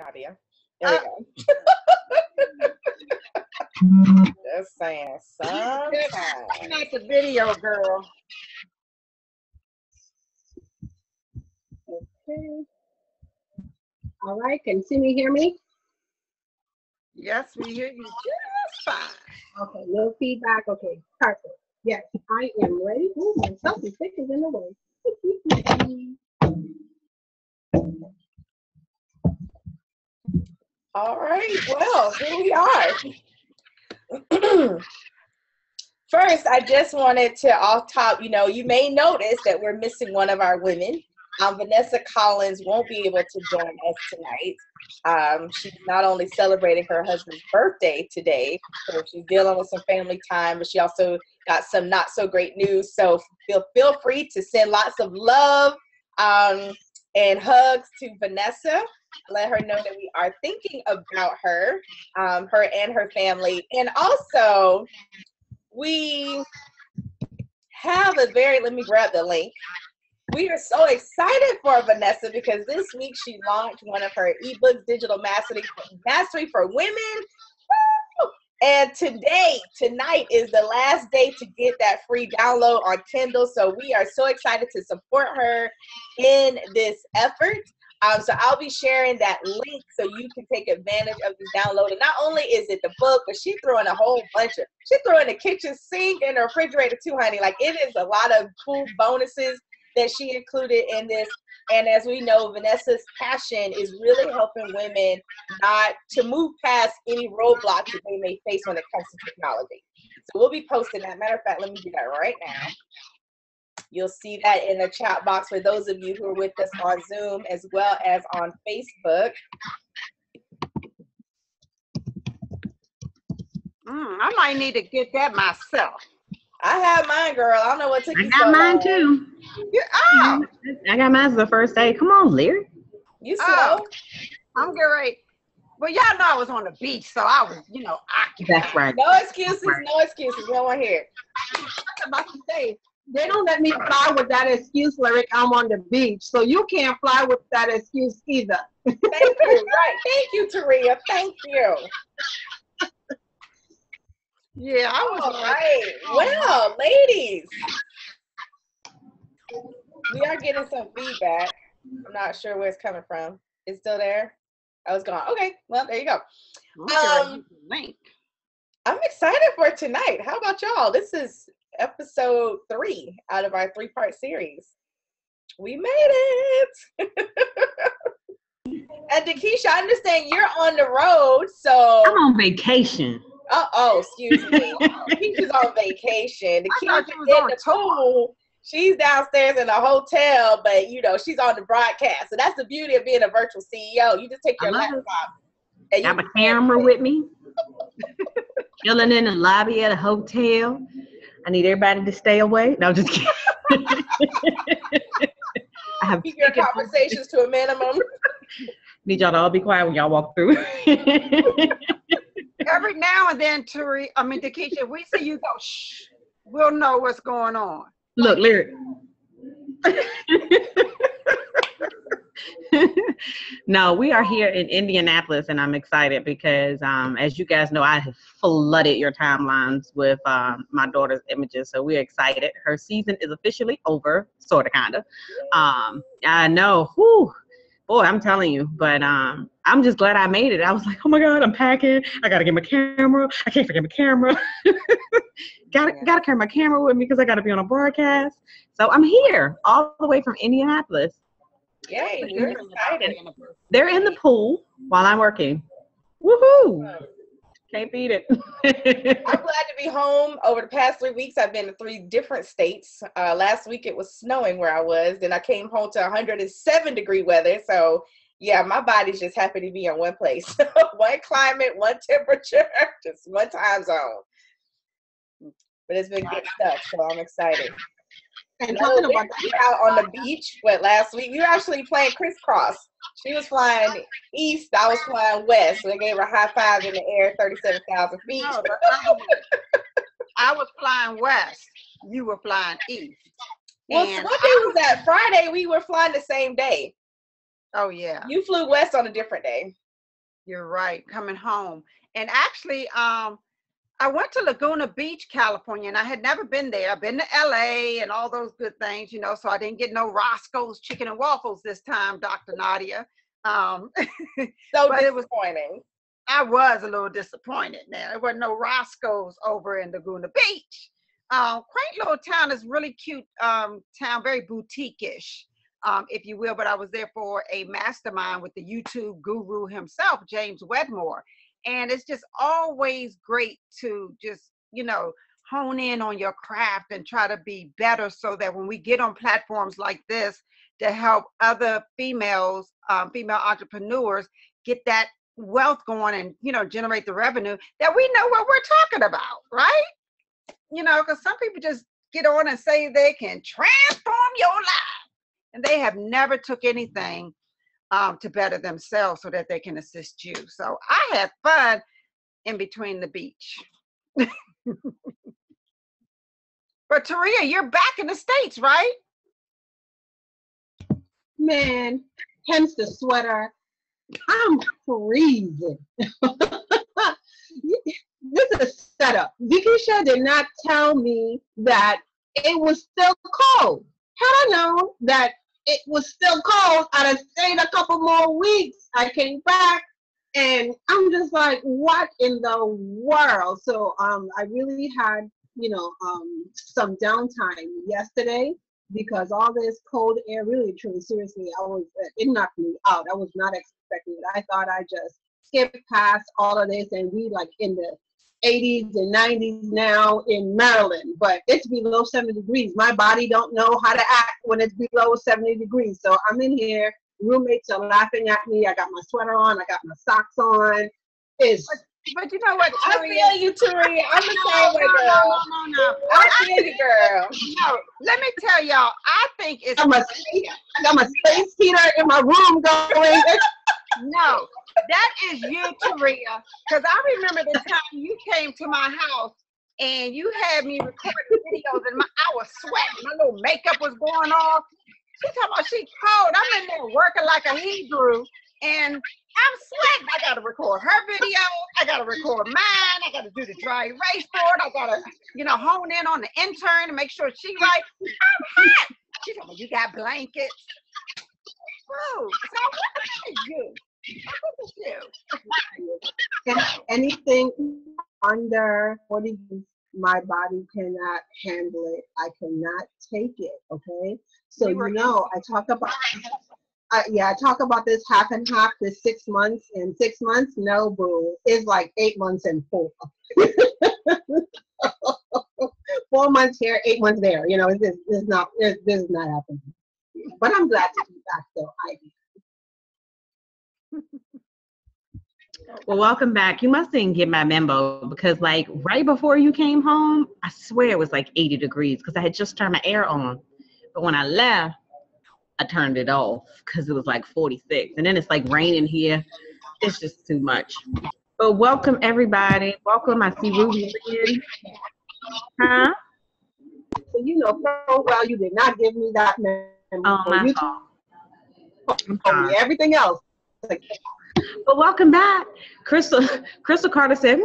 Nadia. There we go. Just saying. Sometimes. Not the video, girl. Okay. All right. Can you hear me? Yes, we hear you just fine. Okay. No feedback. Okay. Perfect. Yes, I am ready. Oh, my selfie stick is in the way. All right. Well, here we are. First, I just wanted to off top, you may notice that we're missing one of our women. Vanessa Collins won't be able to join us tonight. She's not only celebrating her husband's birthday today, so she's dealing with some family time, but she also got some not so great news. So feel free to send lots of love and hugs to Vanessa. Let her know that we are thinking about her and her family. And also, we have let me grab the link. We are so excited for Vanessa because this week she launched one of her ebooks, Digital Mastery for Women. And tonight is the last day to get that free download on Kindle. So we are so excited to support her in this effort. So I'll be sharing that link so you can take advantage of this download. And not only is it the book, but she threw in a whole bunch of, she threw in the kitchen sink and the refrigerator too, honey. Like, it is a lot of cool bonuses that she included in this. And as we know, Vanessa's passion is really helping women not to move past any roadblocks that they may face when it comes to technology. So we'll be posting that. Matter of fact, let me do that right now. You'll see that in the chat box for those of you who are with us on Zoom as well as on Facebook. I might need to get that myself. I have mine, girl. I don't know what took you so long. I got mine too. I got mine the first day. Come on, Lear. You slow? I'm getting ready. Well, y'all know I was on the beach, so I was, occupied. That's right. No excuses. No excuses. No one here. I was about to say, they don't let me fly with that excuse, Lyric. I'm on the beach, so you can't fly with that excuse either. Thank you. Right. Thank you, Taria. Thank you. Yeah, I was. All right. Well, ladies, we are getting some feedback. I'm not sure where it's coming from. It's still there? I was gone. Okay. Well, there you go. I'm excited for tonight. How about y'all? This is episode 3 out of our 3-part series. We made it. And Dakisha, I understand you're on the road, so I'm on vacation. Excuse me. Dakisha's on vacation. Dakisha's in the pool. She's downstairs in a hotel, but she's on the broadcast. So that's the beauty of being a virtual CEO. You just take your laptop. I have a camera with me. Chilling in the lobby at a hotel. I need everybody to stay away. No, just kidding. I have keep your conversations to a minimum. Need y'all to all be quiet when y'all walk through. Every now and then, Dakisha, we see you go, shh, we'll know what's going on. Look, Lyric. No, we are here in Indianapolis, and I'm excited because, as you guys know, I have flooded your timelines with my daughter's images, so we're excited. Her season is officially over, sort of, kind of. I know. Whew. Boy, I'm telling you, but I'm just glad I made it. I was like, oh my God, I'm packing. I gotta get my camera. I can't forget my camera. gotta carry my camera with me because I gotta be on a broadcast. So I'm here all the way from Indianapolis. Yay, we're excited. They're in the pool while I'm working. Woohoo! Can't beat it. I'm glad to be home. Over the past 3 weeks, I've been to 3 different states. Last week it was snowing where I was. Then I came home to 107-degree weather. So yeah, my body's just happy to be in one place. One climate, one temperature, just one time zone. But it's been good stuff, so I'm excited. And talking about out on the beach, last week we were actually playing crisscross. She was flying east, I was flying west. So they gave her a high five in the air, 37,000 feet. No, I was flying west. You were flying east. Well, what day was that? Friday, we were flying the same day. Oh, yeah. You flew west on a different day. You're right. Coming home. And actually, I went to Laguna Beach, California, and I had never been there. I've been to LA and all those good things, you know, so I didn't get no Roscoe's chicken and waffles this time, Dr. Nadia. Um, So but it was, disappointing. I was a little disappointed now. There wasn't no Roscoe's over in Laguna Beach. Quaint little town, is really cute town, very boutique-ish, if you will. But I was there for a mastermind with the YouTube guru himself, James Wedmore. And it's just always great to just, you know, hone in on your craft and try to be better so that when we get on platforms like this to help other females, female entrepreneurs get that wealth going and, you know, generate the revenue, that we know what we're talking about, right? You know, because some people just get on and say they can transform your life, and they have never took anything to better themselves so that they can assist you. So I had fun in between the beach. But Taria, you're back in the States, right? Man, hence the sweater. I'm freezing. This is a setup. Vikisha did not tell me that it was still cold. Had I known that it was still cold, I'd have stayed a couple more weeks. I came back and I'm just like, what in the world? So I really had, you know, some downtime yesterday because all this cold air, really, truly, seriously, it knocked me out. I was not expecting it. I thought I just skipped past all of this and we like in the 80s and 90s now in Maryland, but it's below 70 degrees. My body don't know how to act when it's below 70 degrees. So I'm in here, roommates are laughing at me. I got my sweater on, I got my socks on. But you know what, I feel you, Taria. I'm the same way, girl. No. I feel you, girl. No, let me tell y'all, I think it's... I got my space heater in my room going. No, that is you, Taria. Because I remember the time you came to my house and you had me recording videos and I was sweating. My little makeup was going off. She talking about she cold. I'm in there working like a Hebrew and I'm sweating. I got to record her video. I got to record mine. I got to do the dry erase board. I got to, you know, hone in on the intern and make sure she right. I'm hot. She told me, you got blankets. Bro, so what is you? Anything under 40 degrees, my body cannot handle it. I cannot take it. Okay. So, you know, I talk about this half and half, this 6 months and 6 months. No, boo. It's like 8 months and 4. 4 months here, 8 months there. You know, this is not happening. But I'm glad to be back though. Well, welcome back. You must didn't get my memo because like right before you came home, I swear it was like 80 degrees because I had just turned my air on. But when I left, I turned it off because it was like 46. And then it's like raining here. It's just too much. But welcome everybody. Welcome. I see Ruby Lynn. Huh? So you know so well you did not give me that memo. Oh, my fault. Told me everything else. But welcome back. Crystal Carter said,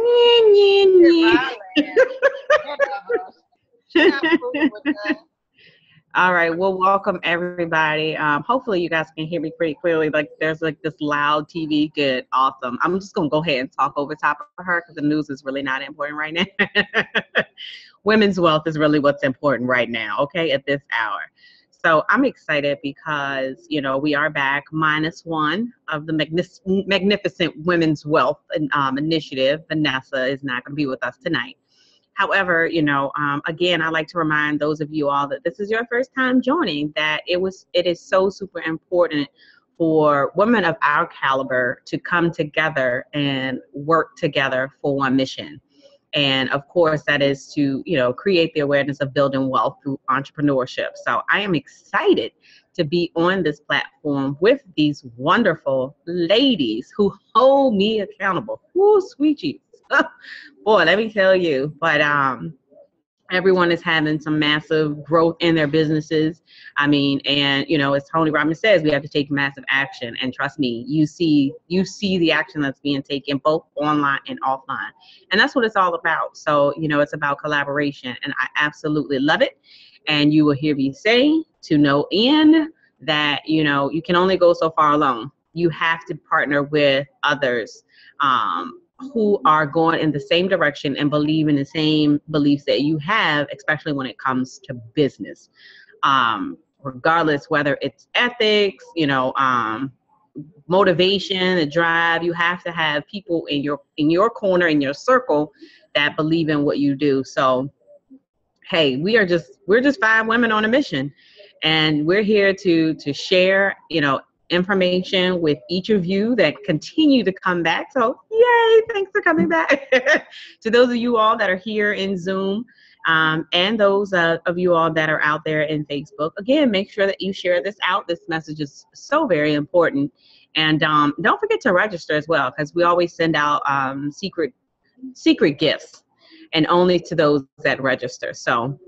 all right, well, welcome everybody. Hopefully you guys can hear me pretty clearly. Like there's like this loud TV. Good, awesome. I'm just gonna go ahead and talk over top of her because the news is really not important right now. Women's wealth is really what's important right now, okay, at this hour. So I'm excited because, you know, we are back -1 of the magnificent Women's Wealth initiative. Vanessa is not going to be with us tonight. However, you know, again, I like to remind those of you all that this is your first time joining, that it is so super important for women of our caliber to come together and work together for one mission. And of course, that is to, you know, create the awareness of building wealth through entrepreneurship. So I am excited to be on this platform with these wonderful ladies who hold me accountable. Ooh, sweet Jesus. Boy, let me tell you. But Everyone is having some massive growth in their businesses. I mean, and as Tony Robbins says, we have to take massive action. And trust me, you see the action that's being taken both online and offline. And that's what it's all about. So, it's about collaboration, and I absolutely love it. And you will hear me say to no end that, you can only go so far alone. You have to partner with others, who are going in the same direction and believe in the same beliefs that you have, especially when it comes to business. Regardless whether it's ethics, motivation, the drive, you have to have people in your corner, in your circle, that believe in what you do. So, hey, we're just 5 women on a mission, and we're here to share, information with each of you that continue to come back. So yay, thanks for coming back. To those of you all that are here in Zoom, and those of you all that are out there in Facebook, again, make sure that you share this out. This message is so very important. And don't forget to register as well, because we always send out secret gifts, and only to those that register. So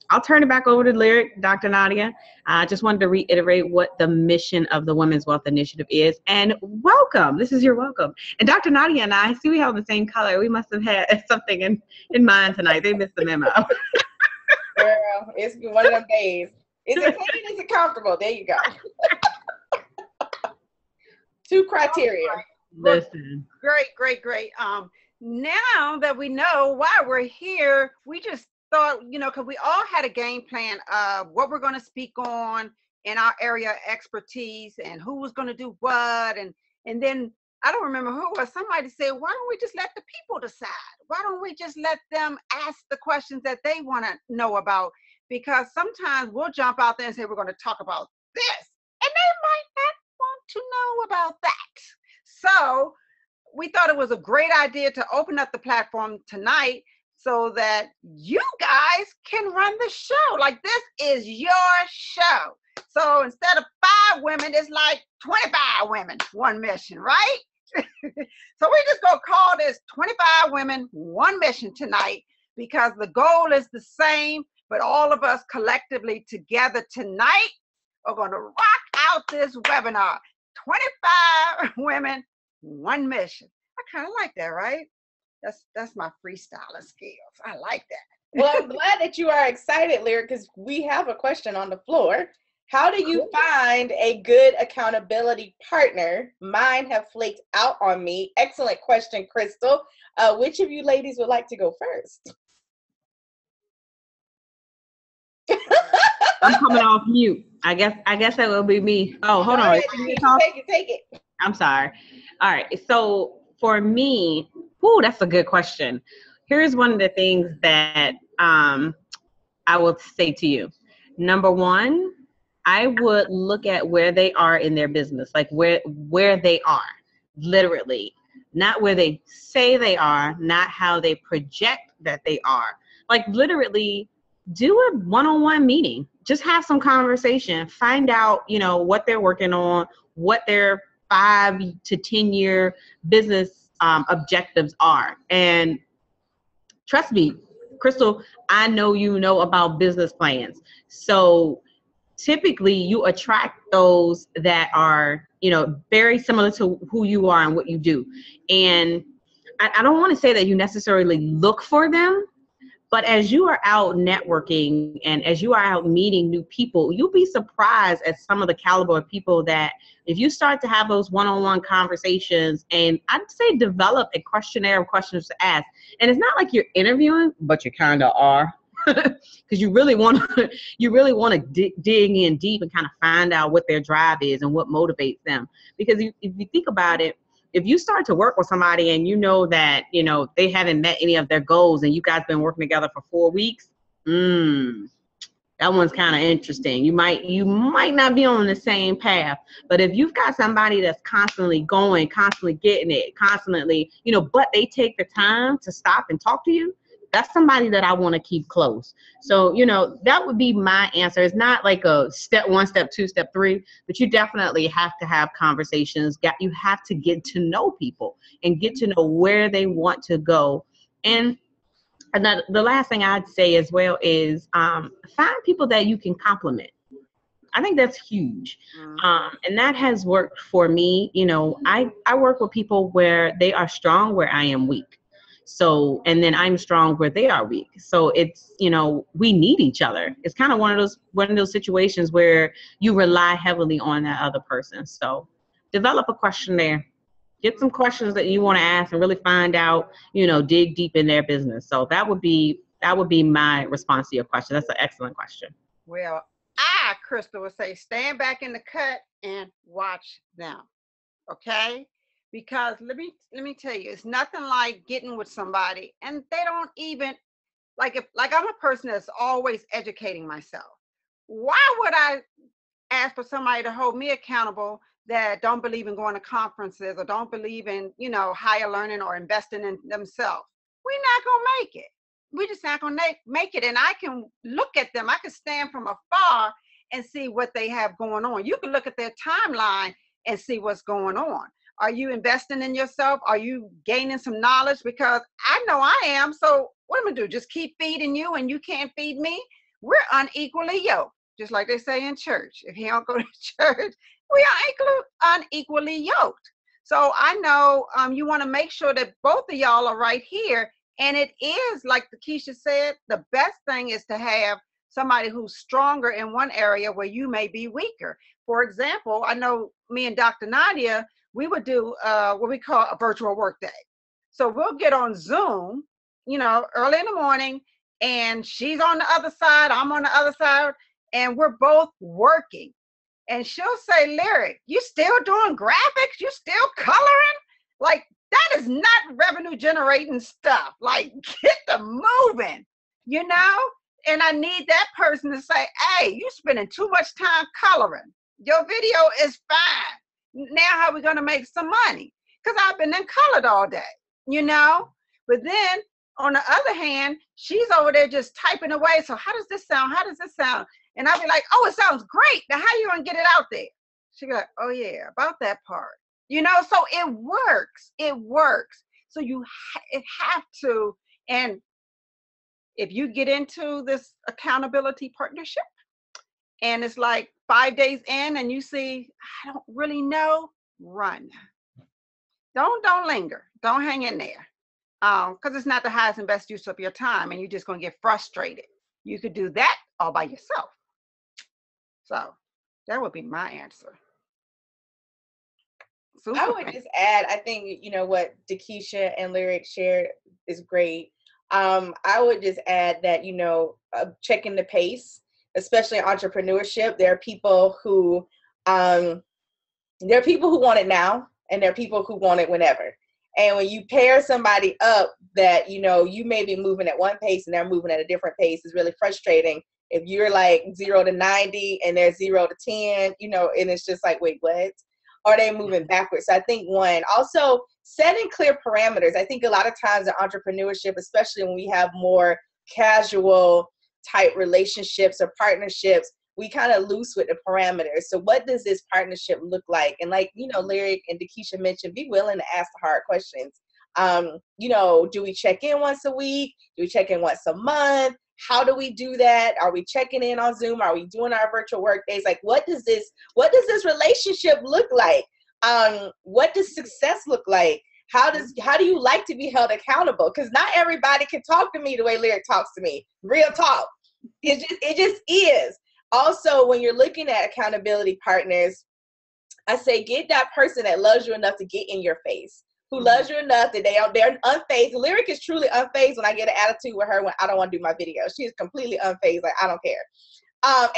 I'll turn it back over to Lyric, Dr. Nadia. I just wanted to reiterate what the mission of the Women's Wealth Initiative is. And welcome. This is your welcome. And Dr. Nadia and I see we have the same color. We must have had something in mind tonight. They missed the memo. Girl, it's one of them days. Is it clean? Is it comfortable? There you go. 2 criteria. Listen. Great. Now that we know why we're here, we just thought, because we all had a game plan of what we're going to speak on in our area of expertise and who was going to do what. And then I don't remember who it was. Somebody said, why don't we just let the people decide? Why don't we just let them ask the questions that they want to know about? Because sometimes we'll jump out there and say, we're going to talk about this, and they might not want to know about that. So we thought it was a great idea to open up the platform tonight so that you guys can run the show. Like, this is your show. So instead of 5 women, it's like 25 women, one mission, right? So we just gonna call this 25 women, one mission tonight, because the goal is the same, but all of us collectively together tonight are gonna rock out this webinar. 25 women, one mission. I kind of like that, right? That's my freestyling skills. I like that. Well, I'm glad that you are excited, Lyric, because we have a question on the floor. How do you find a good accountability partner? Mine have flaked out on me. Excellent question, Crystal. Which of you ladies would like to go first? I'm coming off mute. I guess that will be me. Oh, hold on. Take it. I'm sorry. All right. So for me, that's a good question. Here's one of the things that I will say to you. Number one, I would look at where they are in their business, like where they are, literally, not where they say they are, not how they project that they are. Like, literally, do a one-on-one meeting. Just have some conversation. Find out, what they're working on, what their 5 to 10 year business objectives are. And trust me, Crystal, I know you know about business plans. So typically you attract those that are, very similar to who you are and what you do. And I don't want to say that you necessarily look for them, but as you are out networking and as you are out meeting new people, you'll be surprised at some of the caliber of people that if you start to have those one-on-one conversations, and I'd say develop a questionnaire of questions to ask. And it's not like you're interviewing, but you kind of are, because you really want to dig in deep and kind of find out what their drive is and what motivates them. Because if you think about it, if you start to work with somebody and you know that, they haven't met any of their goals and you guys been working together for 4 weeks, that one's kind of interesting. You might not be on the same path, but if you've got somebody that's constantly going, constantly getting it, constantly, but they take the time to stop and talk to you, that's somebody that I want to keep close. So, that would be my answer. It's not like a step 1, step 2, step 3, but you definitely have to have conversations. You have to get to know people and get to know where they want to go. And And the last thing I'd say as well is find people that you can compliment. I think that's huge. And that has worked for me. You know, I work with people where they are strong, where I am weak. So, and then I'm strong where they are weak. So it's, you know, we need each other. It's kind of one of those situations where you rely heavily on that other person. So develop a questionnaire. Get some questions that you want to ask and really find out, you know, dig deep in their business. So that would be my response to your question. That's an excellent question. Well, Crystal, would say stand back in the cut and watch them. Okay? Because let me tell you, it's nothing like getting with somebody and they don't even like I'm a person that's always educating myself. Why would I ask for somebody to hold me accountable that don't believe in going to conferences or don't believe in, you know, higher learning or investing in themselves? We're not gonna make it. We're just not gonna make it. And I can look at them. I can stand from afar and see what they have going on. You can look at their timeline and see what's going on. Are you investing in yourself? Are you gaining some knowledge? Because I know I am. So what am I gonna do? Just keep feeding you and you can't feed me? We're unequally yoked, just like they say in church. If you don't go to church, we are unequally yoked. So I know you want to make sure that both of y'all are right here. And it is, like Keisha said, the best thing is to have somebody who's stronger in one area where you may be weaker. For example, I know me and Dr. Nadia, we would do what we call a virtual work day. So we'll get on Zoom, you know, early in the morning, and she's on the other side, I'm on the other side, and we're both working. And she'll say, Lyric, you still doing graphics? You still coloring? Like, that is not revenue generating stuff. Like, get them moving, you know? And I need that person to say, hey, you spending too much time coloring. Your video is fine. Now how are we going to make some money? Because I've been in colored all day, you know? But then on the other hand, she's over there just typing away. So how does this sound? How does this sound? And I'll be like, oh, it sounds great. Now how are you going to get it out there? She'll be like, oh yeah, about that part. You know, so it works. It works. So it have to. And if you get into this accountability partnership and it's like 5 days in and you see, I don't really know, run. Don't linger. Don't hang in there. Because it's not the highest and best use of your time and you're just going to get frustrated. You could do that all by yourself. So that would be my answer. Super. I would just add, I think, you know, what Dakisha and Lyric shared is great. I would just add that, you know, checking the pace, especially in entrepreneurship. There are people who want it now, and there are people who want it whenever. And when you pair somebody up that, you know, you may be moving at one pace and they're moving at a different pace, it's really frustrating. If you're like 0 to 90 and they're 0 to 10, you know, and it's just like, wait, what? Are they moving backwards? So I think also setting clear parameters. I think a lot of times in entrepreneurship, especially when we have more casual type relationships or partnerships, we kind of loose with the parameters. So what does this partnership look like? And like, you know, Lyric and Dakisha mentioned, be willing to ask the hard questions. You know, do we check in once a week? Do we check in once a month? How do we do that? Are we checking in on Zoom? Are we doing our virtual work days? Like, what does this relationship look like? What does success look like? How do you like to be held accountable? Because not everybody can talk to me the way Lyric talks to me. Real talk. It just is. Also, when you're looking at accountability partners, I say get that person that loves you enough to get in your face, who loves you enough that they're unfazed. Lyric is truly unfazed when I get an attitude with her when I don't want to do my video. She is completely unfazed, like I don't care.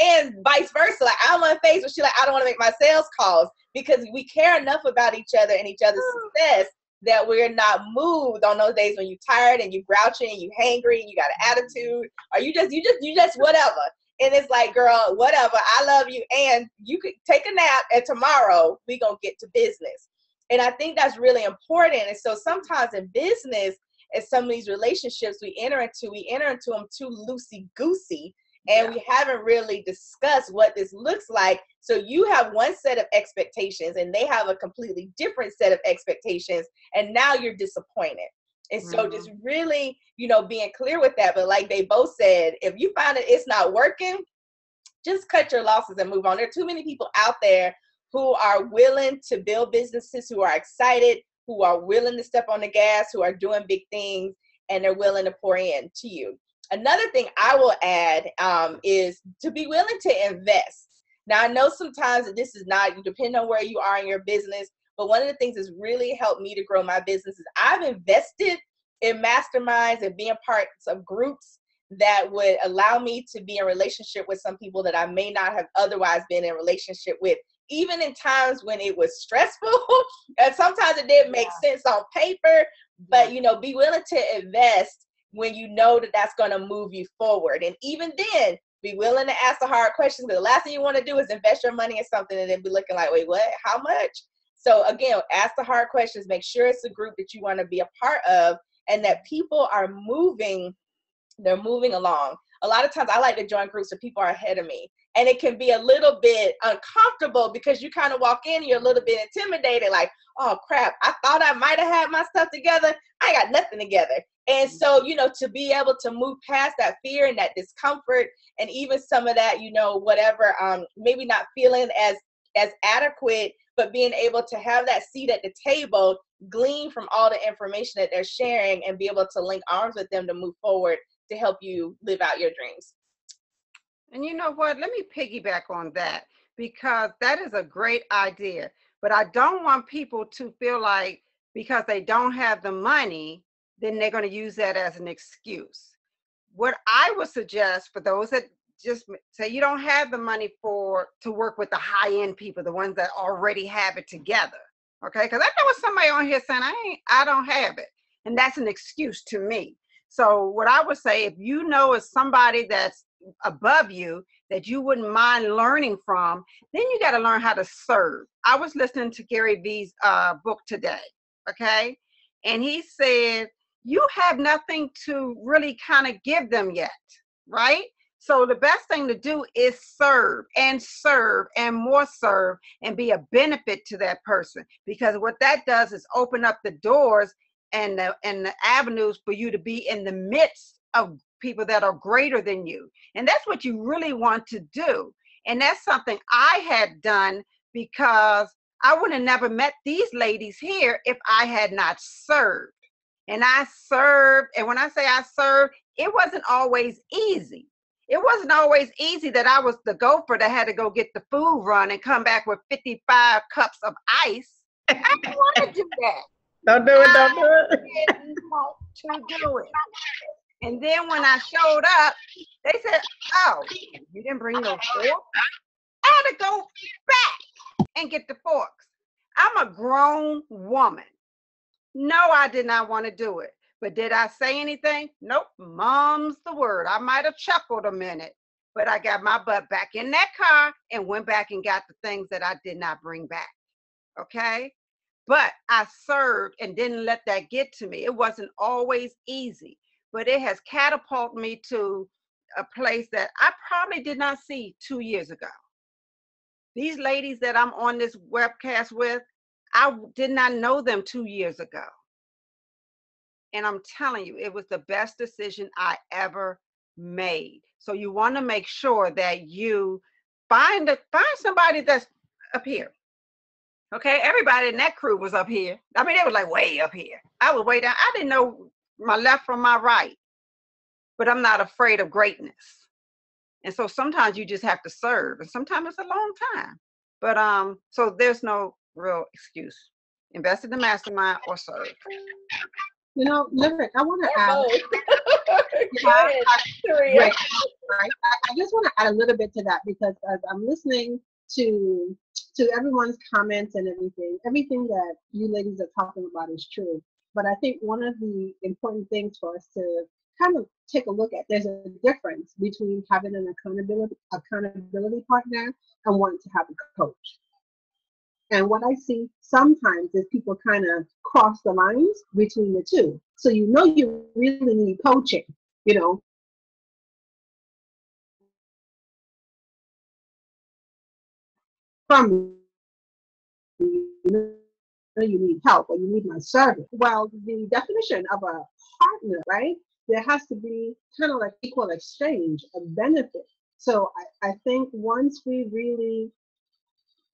And vice versa, like I'm unfazed when she's like, I don't want to make my sales calls, because we care enough about each other and each other's success that we're not moved on those days when you're tired and you're grouchy and you're hangry and you got an attitude, or you just whatever. And it's like, girl, whatever, I love you, and you could take a nap, and tomorrow we gonna get to business. And I think that's really important. And so sometimes in business, and some of these relationships we enter into them too loosey-goosey, and we haven't really discussed what this looks like. So you have one set of expectations, and they have a completely different set of expectations, and now you're disappointed. And so just really, being clear with that. But like they both said, if you find that it's not working, just cut your losses and move on. There are too many people out there who are willing to build businesses, who are excited, who are willing to step on the gas, who are doing big things, and they're willing to pour in to you. Another thing I will add is to be willing to invest. Now, I know sometimes that this is not, you depend on where you are in your business, but one of the things that's really helped me to grow my business is I've invested in masterminds and being parts of groups that would allow me to be in relationship with some people that I may not have otherwise been in relationship with, even in times when it was stressful. And sometimes it didn't make sense on paper, but be willing to invest when you know that that's going to move you forward. And even then, be willing to ask the hard questions, because the last thing you want to do is invest your money in something and then be looking like, wait, what? How much? So again, ask the hard questions, make sure it's a group that you want to be a part of and that people are moving. They're moving along. A lot of times I like to join groups where people are ahead of me. And it can be a little bit uncomfortable because you kind of walk in and you're a little bit intimidated, like, oh crap, I thought I might have had my stuff together. I got nothing together. And so, to be able to move past that fear and that discomfort and even some of that, whatever, maybe not feeling as adequate, but being able to have that seat at the table, glean from all the information that they're sharing and be able to link arms with them to move forward to help you live out your dreams. And you know what? Let me piggyback on that, because that is a great idea. But I don't want people to feel like because they don't have the money, then they're going to use that as an excuse. What I would suggest for those that just say you don't have the money to work with the high-end people, the ones that already have it together. Okay, because I know somebody on here saying I don't have it, and that's an excuse to me. So what I would say, if you know is somebody that's above you that you wouldn't mind learning from, then you got to learn how to serve. I was listening to Gary Vee's book today, okay, and he said you have nothing to really kind of give them yet, right? So the best thing to do is serve and more serve and be a benefit to that person, because what that does is open up the doors and the avenues for you to be in the midst of people that are greater than you. And that's what you really want to do. And that's something I had done, because I would have never met these ladies here if I had not served. And I served, and when I say I served, it wasn't always easy. It wasn't always easy that I was the gopher that had to go get the food run and come back with 55 cups of ice. I didn't want to do that. Don't do it, don't do it. I didn't want to do it. And then when I showed up, they said, oh, you didn't bring no fork? I had to go back and get the forks. I'm a grown woman. No, I did not want to do it. But did I say anything? Nope. Mom's the word. I might have chuckled a minute, but I got my butt back in that car and went back and got the things that I did not bring back. Okay? But I served and didn't let that get to me. It wasn't always easy, but it has catapulted me to a place that I probably did not see 2 years ago. These ladies that I'm on this webcast with, I did not know them 2 years ago. And I'm telling you, it was the best decision I ever made. So you want to make sure that you find somebody that's up here. Okay, everybody in that crew was up here. I mean, they were like way up here. I was way down. I didn't know my left from my right, but I'm not afraid of greatness. And so sometimes you just have to serve, and sometimes it's a long time. But so there's no real excuse. Invest in the mastermind or serve. Lyric, I want to add. Right. I just want to add a little bit to that, because as I'm listening to everyone's comments and everything that you ladies are talking about is true. But I think one of the important things for us to kind of take a look at, there's a difference between having an accountability partner and wanting to have a coach. And what I see sometimes is people kind of cross the lines between the two. So you really need coaching, from you need help or you need my service. Well, the definition of a partner, right? There has to be kind of like equal exchange of benefit. So I think once we really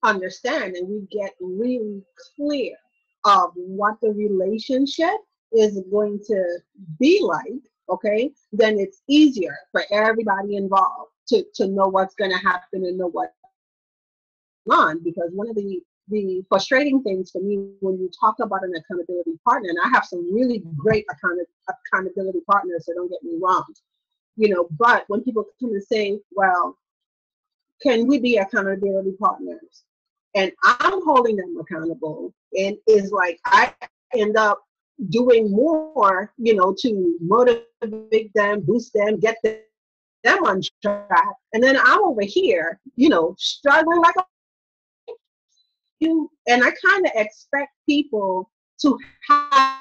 understand and we get really clear of what the relationship is going to be like, okay, then it's easier for everybody involved to know what's going to happen and know what's on. Because one of the frustrating things for me when you talk about an accountability partner, and I have some really great accountability partners, so don't get me wrong, but when people come and say, well, can we be accountability partners? And I'm holding them accountable, and is like I end up doing more, to motivate them, boost them, get them on track. And then I'm over here, struggling like you. And I kind of expect people to have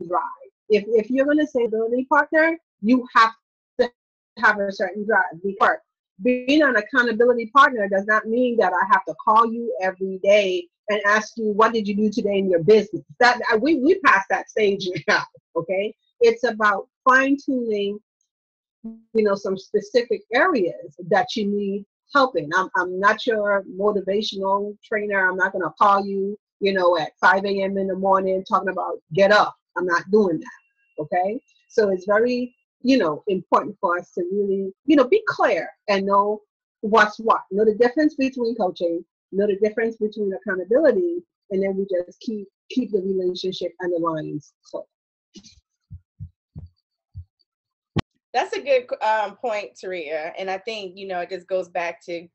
drive. If you're going to say ability partner, you have to have a certain drive. Because being an accountability partner does not mean that I have to call you every day and ask you, what did you do today in your business? That we passed that stage now, okay? It's about fine-tuning, some specific areas that you need help in. I'm not your motivational trainer. I'm not going to call you, at 5 a.m. in the morning talking about get up. I'm not doing that, okay? So it's very, important for us to really, be clear and know what's what. Know the difference between coaching, know the difference between accountability, and then we just keep the relationship and the lines close. That's a good point, Taria. And I think, it just goes back to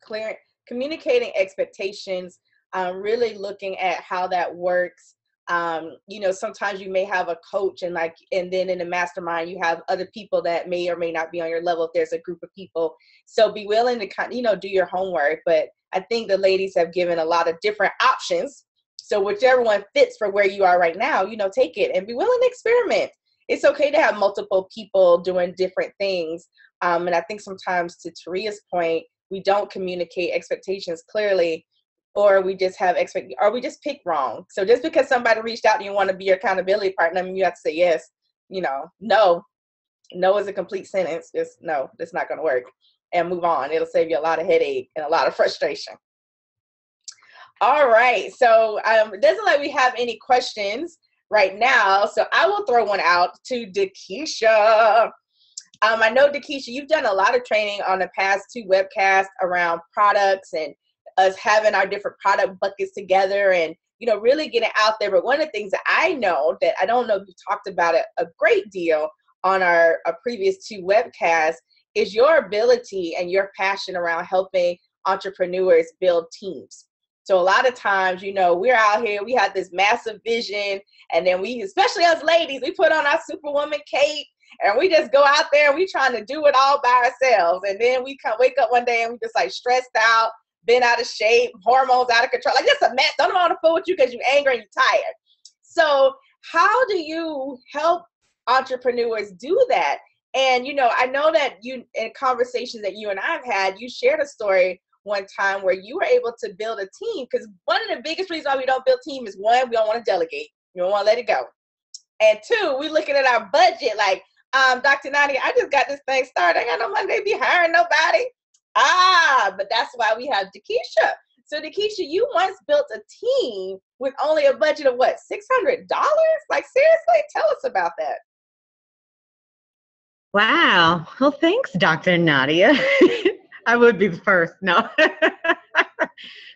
communicating expectations, really looking at how that works. Sometimes you may have a coach and then in the mastermind, you have other people that may or may not be on your level if there's a group of people. So be willing to do your homework. But I think the ladies have given a lot of different options. So whichever one fits for where you are right now, take it and be willing to experiment. It's okay to have multiple people doing different things. And I think sometimes, to Taria's point, we don't communicate expectations clearly, or we just or we just pick wrong. So just because somebody reached out and you want to be your accountability partner, you have to say yes. No is a complete sentence. Just no, that's not going to work, and move on. It'll save you a lot of headache and a lot of frustration. All right. So it doesn't look like we have any questions right now, so I will throw one out to Dakisha. I know, Dakisha, you've done a lot of training on the past 2 webcasts around products and us having our different product buckets together and, really getting out there. But one of the things that I know that I don't know if you've talked about it a great deal on our previous 2 webcasts is your ability and your passion around helping entrepreneurs build teams. So a lot of times, we're out here, we have this massive vision, and then we, especially us ladies, we put on our superwoman cape and we just go out there and we trying to do it all by ourselves. And then we wake up one day and we just like stressed out, been out of shape, hormones out of control. Like, just a mess. Don't want to fool with you because you're angry and you're tired. So how do you help entrepreneurs do that? And, I know that you, in conversations that you and I have had, you shared a story one time where you were able to build a team, because one of the biggest reasons why we don't build team is, 1, we don't want to delegate. We don't want to let it go. And 2, we looking at our budget like, Dr. Nadia, I just got this thing started. I got no money to be hiring nobody. But that's why we have Dakisha. So Dakisha, you once built a team with only a budget of what, $600? Like, seriously? Tell us about that. Wow. Well, thanks, Dr. Nadia. I would be the first. No.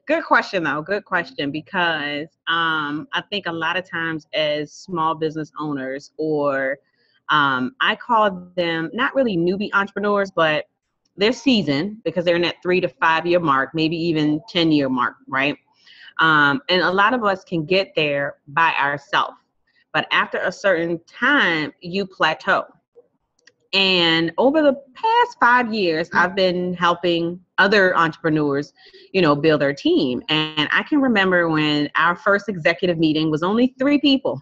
Good question, though. Good question, because I think a lot of times as small business owners, or I call them not really newbie entrepreneurs, but they're seasoned because they're in that 3 to 5 year mark, maybe even 10-year mark, right? And a lot of us can get there by ourselves. But after a certain time, you plateau. And over the past 5 years, I've been helping other entrepreneurs, build their team. And I can remember when our first executive meeting was only 3 people.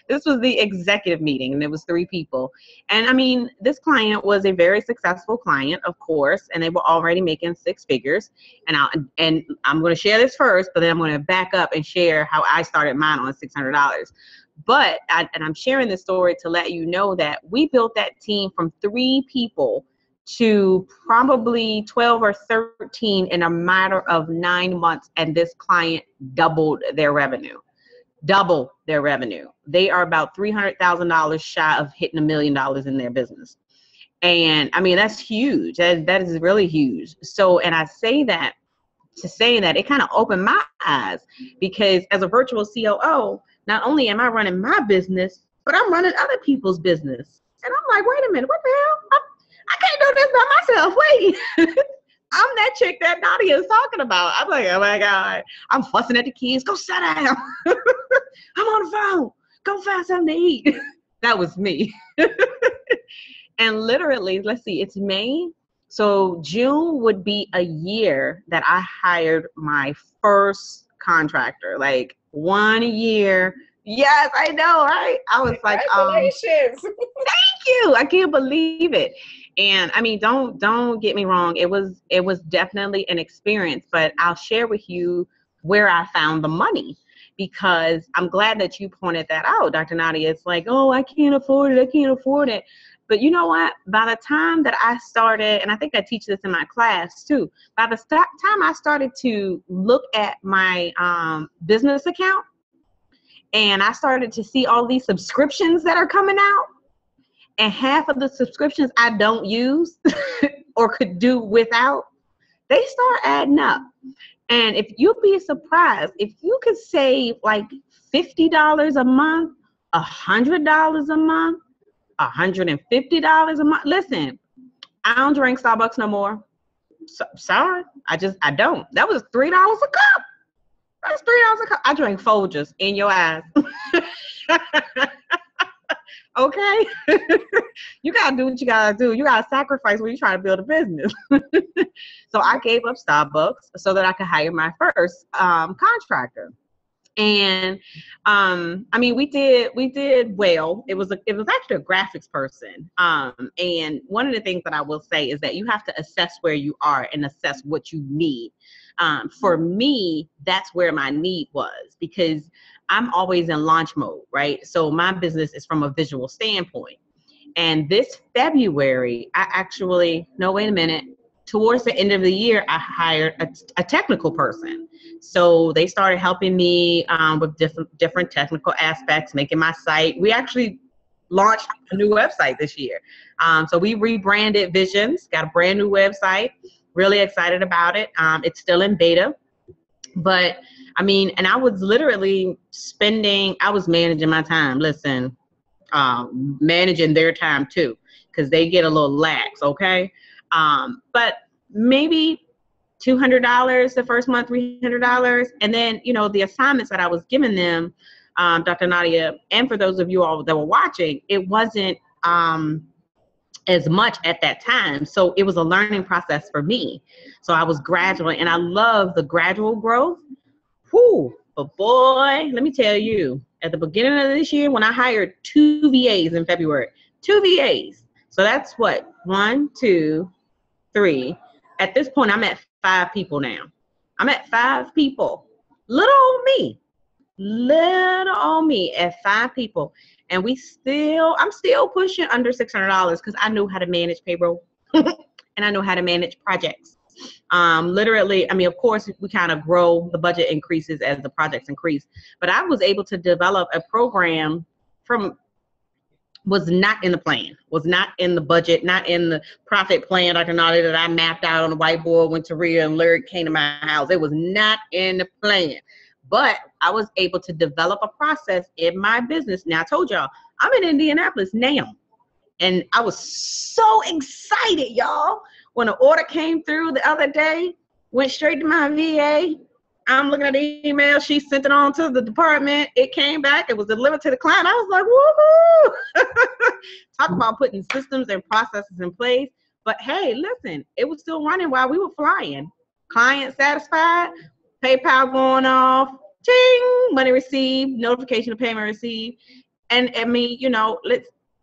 This was the executive meeting, and it was 3 people. And I mean, this client was a very successful client, of course, and they were already making 6 figures. And I'm going to share this first, but then I'm going to back up and share how I started mine on $600. But I'm sharing this story to let you know that we built that team from 3 people to probably 12 or 13 in a matter of 9 months. And this client doubled their revenue. They are about $300,000 shy of hitting $1 million in their business. And I mean, that's huge. That is really huge. So, and I say that to say that it kind of opened my eyes, because as a virtual COO, not only am I running my business, but I'm running other people's business. And I'm like, wait a minute, what the hell? I can't do this by myself. Wait, I'm that chick that Nadia is talking about. I'm like, oh my God, I'm fussing at the kids. Go sit down. I'm on the phone. Go find something to eat. That was me. And literally, let's see, it's May. So June would be a year that I hired my first contractor, like 1 year. Yes, I know, right? I was like, congratulations. Thank you. I can't believe it. And I mean, don't get me wrong. It was definitely an experience, but I'll share with you where I found the money, because I'm glad that you pointed that out, Dr. Nadia. It's like, oh, I can't afford it. But you know what? By the time that I started, and I think I teach this in my class too, by the time I started to look at my business account, and I started to see all these subscriptions that are coming out, and half of the subscriptions I don't use or could do without, they start adding up. And if you'd be surprised, if you could save like $50 a month, $100 a month, $150 a month. Listen, I don't drink Starbucks no more. Sorry, I don't. That was $3 a cup. That's $3 a cup. I drink Folgers in your eyes. Okay? You got to do what you got to do. You got to sacrifice when you're trying to build a business. So I gave up Starbucks so that I could hire my first contractor. And I mean, we did well. It was actually a graphics person. And one of the things that I will say is that you have to assess where you are and assess what you need. For me, that's where my need was, because I'm always in launch mode, right? So my business is from a visual standpoint. And this February, wait a minute. Towards the end of the year, I hired a technical person. So they started helping me with different technical aspects, making my site. We actually launched a new website this year. So we rebranded Visions, got a brand new website. Really excited about it. It's still in beta. But I mean, and I was literally I was managing my time. Listen, managing their time too, because they get a little lax, okay? But maybe $200 the first month, $300. And then, the assignments that I was giving them, Dr. Nadia, and for those of you all that were watching, it wasn't as much at that time. So it was a learning process for me. So I was gradual, and I love the gradual growth. But boy, let me tell you, at the beginning of this year, when I hired 2 VAs in February, 2 VAs. So that's what, 1, 2, 3. At this point, I'm at 5 people now. I'm at 5 people. Little old me at 5 people. And I'm still pushing under $600 because I know how to manage payroll and I know how to manage projects. Literally, I mean, of course, we kind of grow, the budget increases as the projects increase. But I was able to develop a program was not in the plan, was not in the budget, not in the profit plan, Dr. Nadia, that I mapped out on the whiteboard when Taria and Lyric came to my house. It was not in the plan. But I was able to develop a process in my business. Now, I told y'all, I'm in Indianapolis now. And I was so excited, y'all. When an order came through the other day, went straight to my VA. I'm looking at the email. She sent it on to the department. It came back. It was delivered to the client. I was like, woohoo! Talk about putting systems and processes in place. But hey, listen, it was still running while we were flying. Client satisfied, PayPal going off, ting, money received, notification of payment received. And I mean,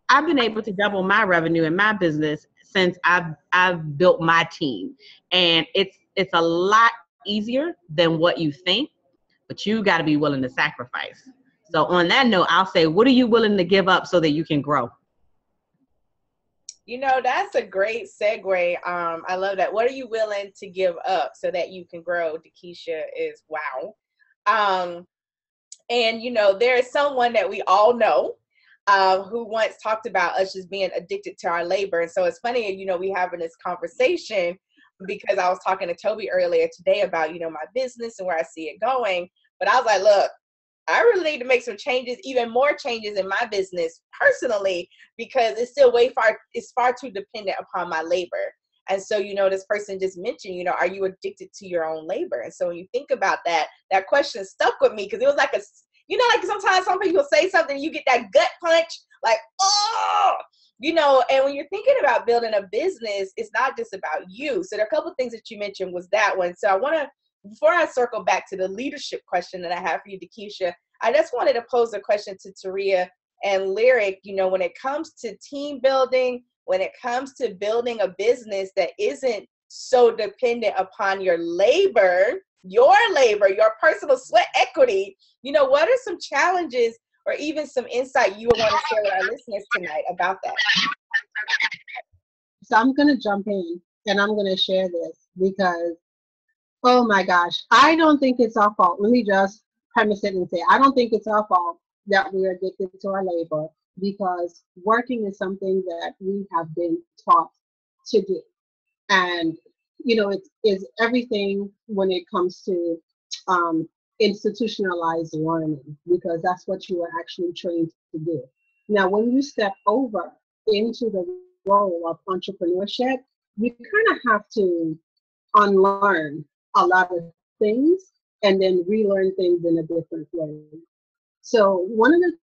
I've been able to double my revenue in my business since I've built my team. And it's a lot easier than what you think, but you got to be willing to sacrifice. So on that note, I'll say, what are you willing to give up so that you can grow? That's a great segue. I love that. What are you willing to give up so that you can grow? Dakisha is wow. And there is someone that we all know who once talked about us just being addicted to our labor. And so it's funny, we having this conversation because I was talking to Toby earlier today about, my business and where I see it going. But I was like, look, I really need to make some changes, even more changes in my business personally, because it's still it's far too dependent upon my labor. And so, this person just mentioned, are you addicted to your own labor? And so when you think about that question stuck with me because it was like like sometimes some people say something, you get that gut punch, like, oh, and when you're thinking about building a business, it's not just about you. So there are a couple of things that you mentioned was that one. So I want to, before I circle back to the leadership question that I have for you, Dakisha, I just wanted to pose a question to Taria and Lyric. When it comes to team building, when it comes to building a business that isn't so dependent upon your labor, your personal sweat equity, what are some challenges or even some insight you would want to share with our listeners tonight about that? So I'm going to jump in and I'm going to share this because, oh my gosh, I don't think it's our fault. Let me just premise it and say, I don't think it's our fault that we're addicted to our labor because working is something that we have been taught to do. And, it's everything when it comes to institutionalized learning because that's what you are actually trained to do. Now, when you step over into the role of entrepreneurship, you kind of have to unlearn a lot of things and then relearn things in a different way. So one of the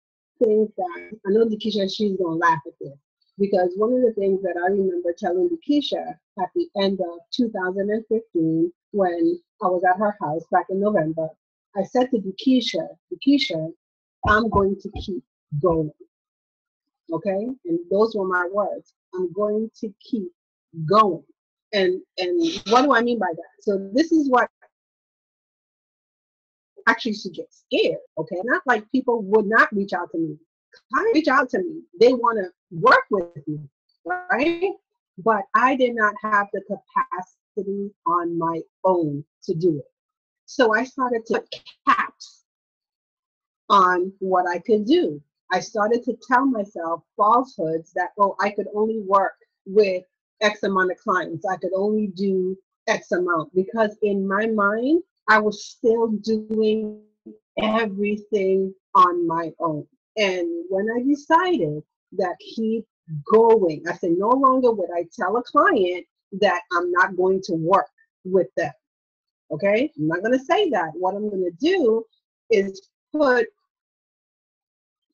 things that I know Dakisha, she's gonna laugh at this because one of the things that I remember telling Dakisha at the end of 2015 when I was at her house back in November, I said to Dakisha, I'm going to keep going. Okay? And those were my words. I'm going to keep going. And what do I mean by that? So this is what actually used to get scared, okay? Not like people would not reach out to me. Clients reach out to me. They want to work with me, right? But I did not have the capacity on my own to do it. So I started to put caps on what I could do. I started to tell myself falsehoods that, oh, I could only work with X amount of clients. I could only do X amount because in my mind, I was still doing everything on my own. And when I decided that keep going, I said, no longer would I tell a client that I'm not going to work with them. Okay? I'm not going to say that. What I'm going to do is put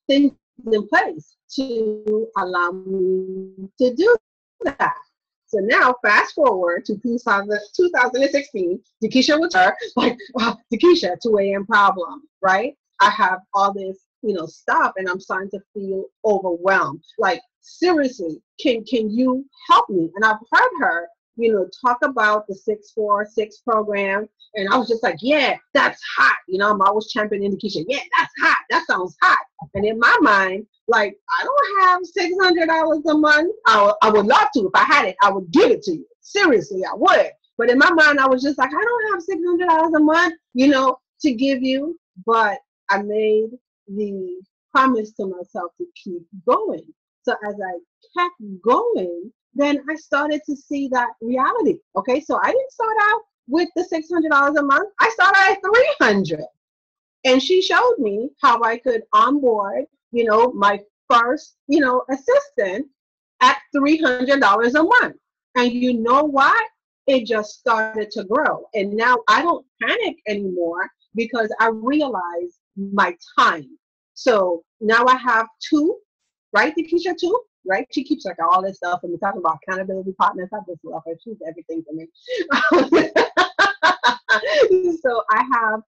things in place to allow me to do that. So now, fast forward to 2016, Dakisha was her, like, Dakisha, 2 a.m. problem, right? I have all this, stuff, and I'm starting to feel overwhelmed. Like, seriously, can you help me? And I've heard her, talk about the 646 program, and I was just like, yeah, that's hot. I'm always championing Dakisha. Yeah, that's hot. That sounds hot. And in my mind, like, I don't have $600 a month. I would love to. If I had it, I would give it to you. Seriously, I would. But in my mind, I was just like, I don't have $600 a month, to give you. But I made the promise to myself to keep going. So as I kept going, then I started to see that reality. Okay, so I didn't start out with the $600 a month. I started at $300. And she showed me how I could onboard, my first, assistant at $300 a month. And you know why? It just started to grow. And now I don't panic anymore because I realize my time. So now I have two, right, Dakisha, two? right? She keeps like all this stuff, and we're talking about accountability partners. I just love her. She's everything for me. So I have,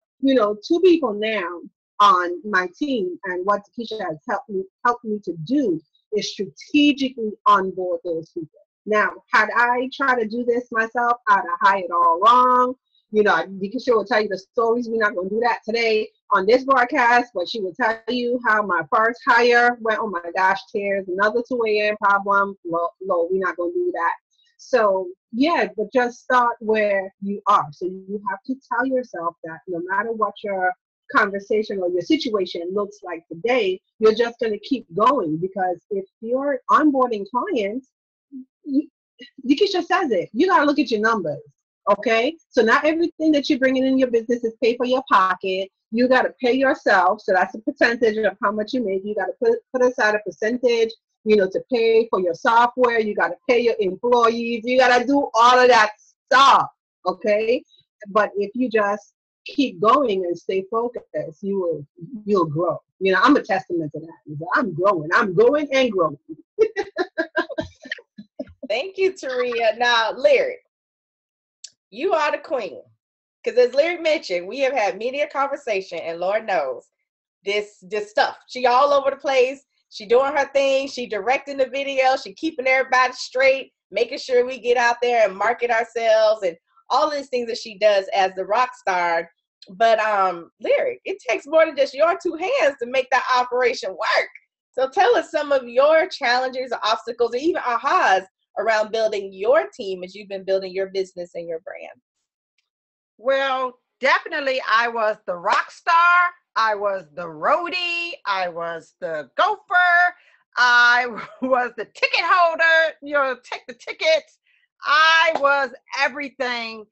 two people now on my team, and what Keisha has helped me to do is strategically onboard those people. Now, had I tried to do this myself, I'd have hired all wrong. Keisha will tell you the stories. We're not going to do that today on this broadcast, but she will tell you how my first hire went. Oh my gosh, tears, another 2 a.m. problem. Low, we're not going to do that. So yeah, but just start where you are. So you have to tell yourself that no matter what your conversation or your situation looks like today, you're just going to keep going, because if you're onboarding clients, Keisha says it, you got to look at your numbers. Okay, so not everything that you're bringing in your business is pay for your pocket. You got to pay yourself. So that's a percentage of how much you make. You got to put aside a percentage, to pay for your software. You got to pay your employees. You got to do all of that stuff. Okay, but if you just keep going and stay focused, you'll grow. I'm a testament to that. I'm growing and growing. Thank you, Taria. Now, Lyric, you are the queen. Because as Lyric mentioned, we have had media conversation, and Lord knows this stuff. She all over the place. She doing her thing. She directing the video. She keeping everybody straight, making sure we get out there and market ourselves and all these things that she does as the rock star. But Lyric, it takes more than just your two hands to make that operation work. So tell us some of your challenges, obstacles, or even ahas around building your team as you've been building your business and your brand. Well, definitely I was the rock star. I was the roadie. I was the gopher. I was the ticket holder, take the tickets. I was everything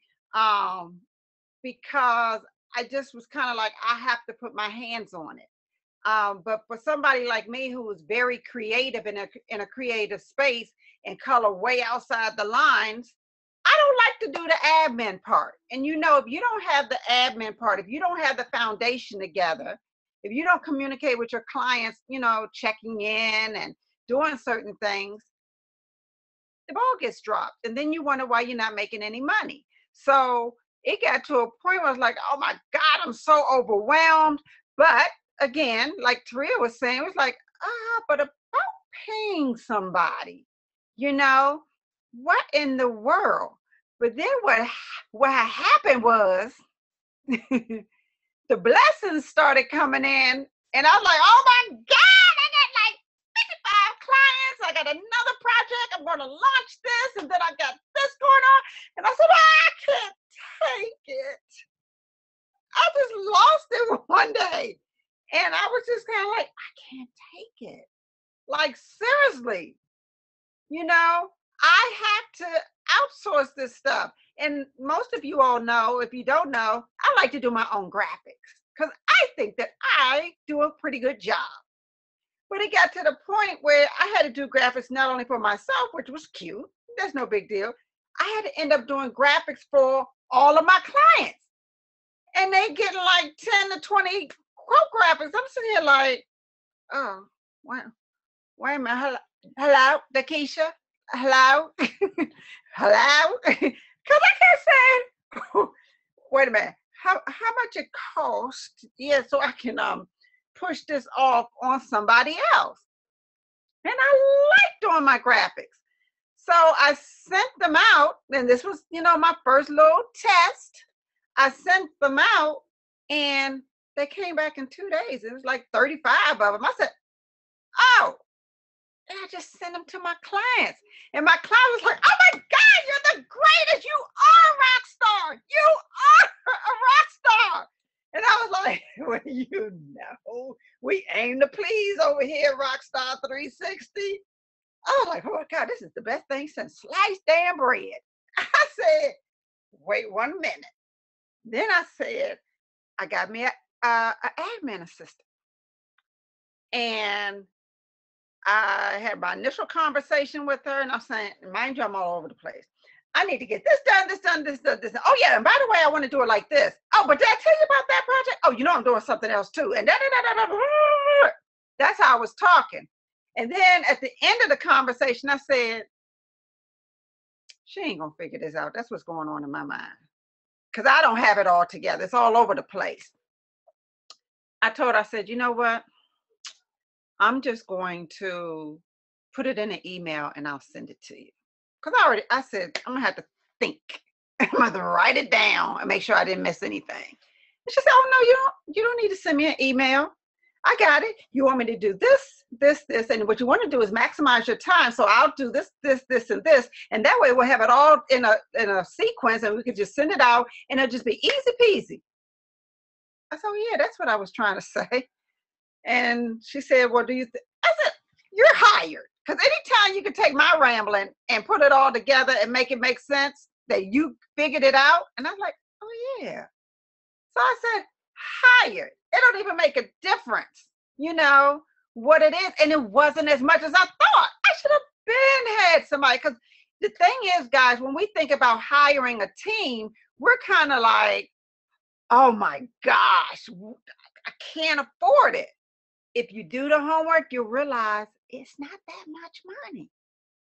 because I just was kind of like, I have to put my hands on it. But for somebody like me who was very creative in a creative space and color way outside the lines, I don't like to do the admin part. And if you don't have the admin part, if you don't have the foundation together, if you don't communicate with your clients, checking in and doing certain things, the ball gets dropped. And then you wonder why you're not making any money. So it got to a point where I was like, oh my God, I'm so overwhelmed. But again, like Taria was saying, it was like, but about paying somebody, what in the world? But then what happened was the blessings started coming in, and I was like, oh my God, I got like 55 clients. I got another project. I'm going to launch this, and then I got this going on. And I said, I can't take it. I just lost it one day. And I was just kind of like, I can't take it. Like, seriously, I have to outsource this stuff. And most of you all know, if you don't know, I like to do my own graphics because I think that I do a pretty good job. But it got to the point where I had to do graphics not only for myself, which was cute, that's no big deal. I had to end up doing graphics for all of my clients. And they getting like 10 to 20 quote graphics. I'm sitting here like, oh, wow. Wait a minute. Hello, Keisha? Hello? Hello? Because I kept saying, wait a minute, how much it cost? Yeah, so I can push this off on somebody else. And I like doing my graphics. So I sent them out, and this was, my first little test. I sent them out, and they came back in 2 days. It was like 35 of them. I said, oh. And I just sent them to my clients. And my client was like, oh my God, you're the greatest. You are a rock star. You are a rock star. And I was like, well, we aim to please over here, Rockstar 360. I was like, oh my God, this is the best thing since sliced damn bread. I said, wait 1 minute. Then I said, I got me an admin assistant. And I had my initial conversation with her, and I'm saying, mind you, I'm all over the place. I need to get this done, this done, this done, this done. Oh yeah, and by the way, I want to do it like this. Oh, but did I tell you about that project? Oh, I'm doing something else too. And that's how I was talking. And then at the end of the conversation, I said, she ain't gonna figure this out. That's what's going on in my mind. Because I don't have it all together. It's all over the place. I told her, I said, you know what? I'm just going to put it in an email and I'll send it to you. Because I said, I'm gonna have to think. I'm gonna have to write it down and make sure I didn't miss anything. And she said, oh no, you don't need to send me an email. I got it. You want me to do this, and what you want to do is maximize your time. So I'll do this, and this, and that way we'll have it all in a sequence, and we could just send it out, and it'll just be easy peasy. I said, oh yeah, that's what I was trying to say. And she said, well, do you think? I said, you're hired. Because anytime you can take my rambling and put it all together and make it make sense, that you figured it out. And I was like, oh yeah. So I said, hired. It don't even make a difference, what it is. And it wasn't as much as I thought. I should have been had somebody. Because the thing is, guys, when we think about hiring a team, we're kind of like, oh my gosh, I can't afford it. If you do the homework, you'll realize it's not that much money.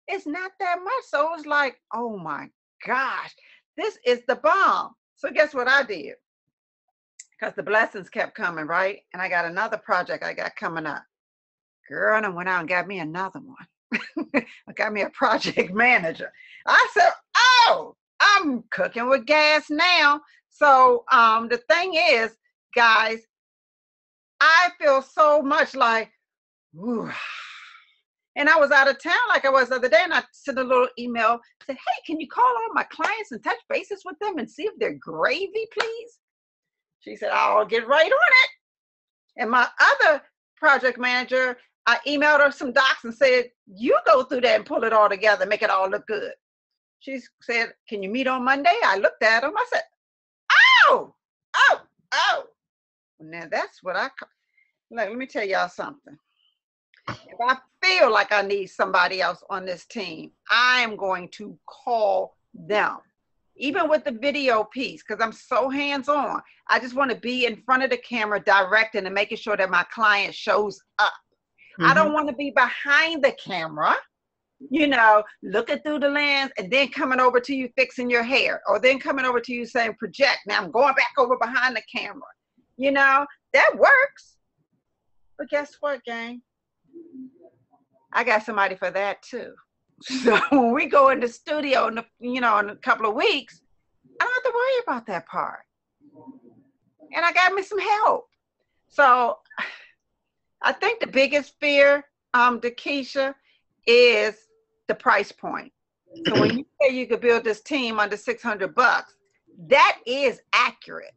It's not that much. So it's like, oh my gosh, this is the bomb. So guess what I did? Because the blessings kept coming, right? And I got another project I got coming up. Girl, and I went out and got me another one. I got me a project manager. I said, oh, I'm cooking with gas now. So the thing is, guys, I feel so much like, ooh. And I was out of town like I was the other day, and I sent a little email, said, hey, can you call all my clients and touch bases with them and see if they're gravy, please? She said, I'll get right on it. And my other project manager, I emailed her some docs and said, you go through that and pull it all together, make it all look good. She said, can you meet on Monday? I looked at them. I said, oh. Now that's what let me tell y'all something. If I feel like I need somebody else on this team, I am going to call them. Even with the video piece, because I'm so hands-on. I just want to be in front of the camera directing and making sure that my client shows up. Mm-hmm. I don't want to be behind the camera, looking through the lens and then coming over to you fixing your hair, or then coming over to you saying project. Now I'm going back over behind the camera. That works. But guess what, gang? I got somebody for that too. So when we go in the studio in a couple of weeks, I don't have to worry about that part. And I got me some help. So I think the biggest fear, Dakisha, is the price point. So when you say you could build this team under $600, that is accurate.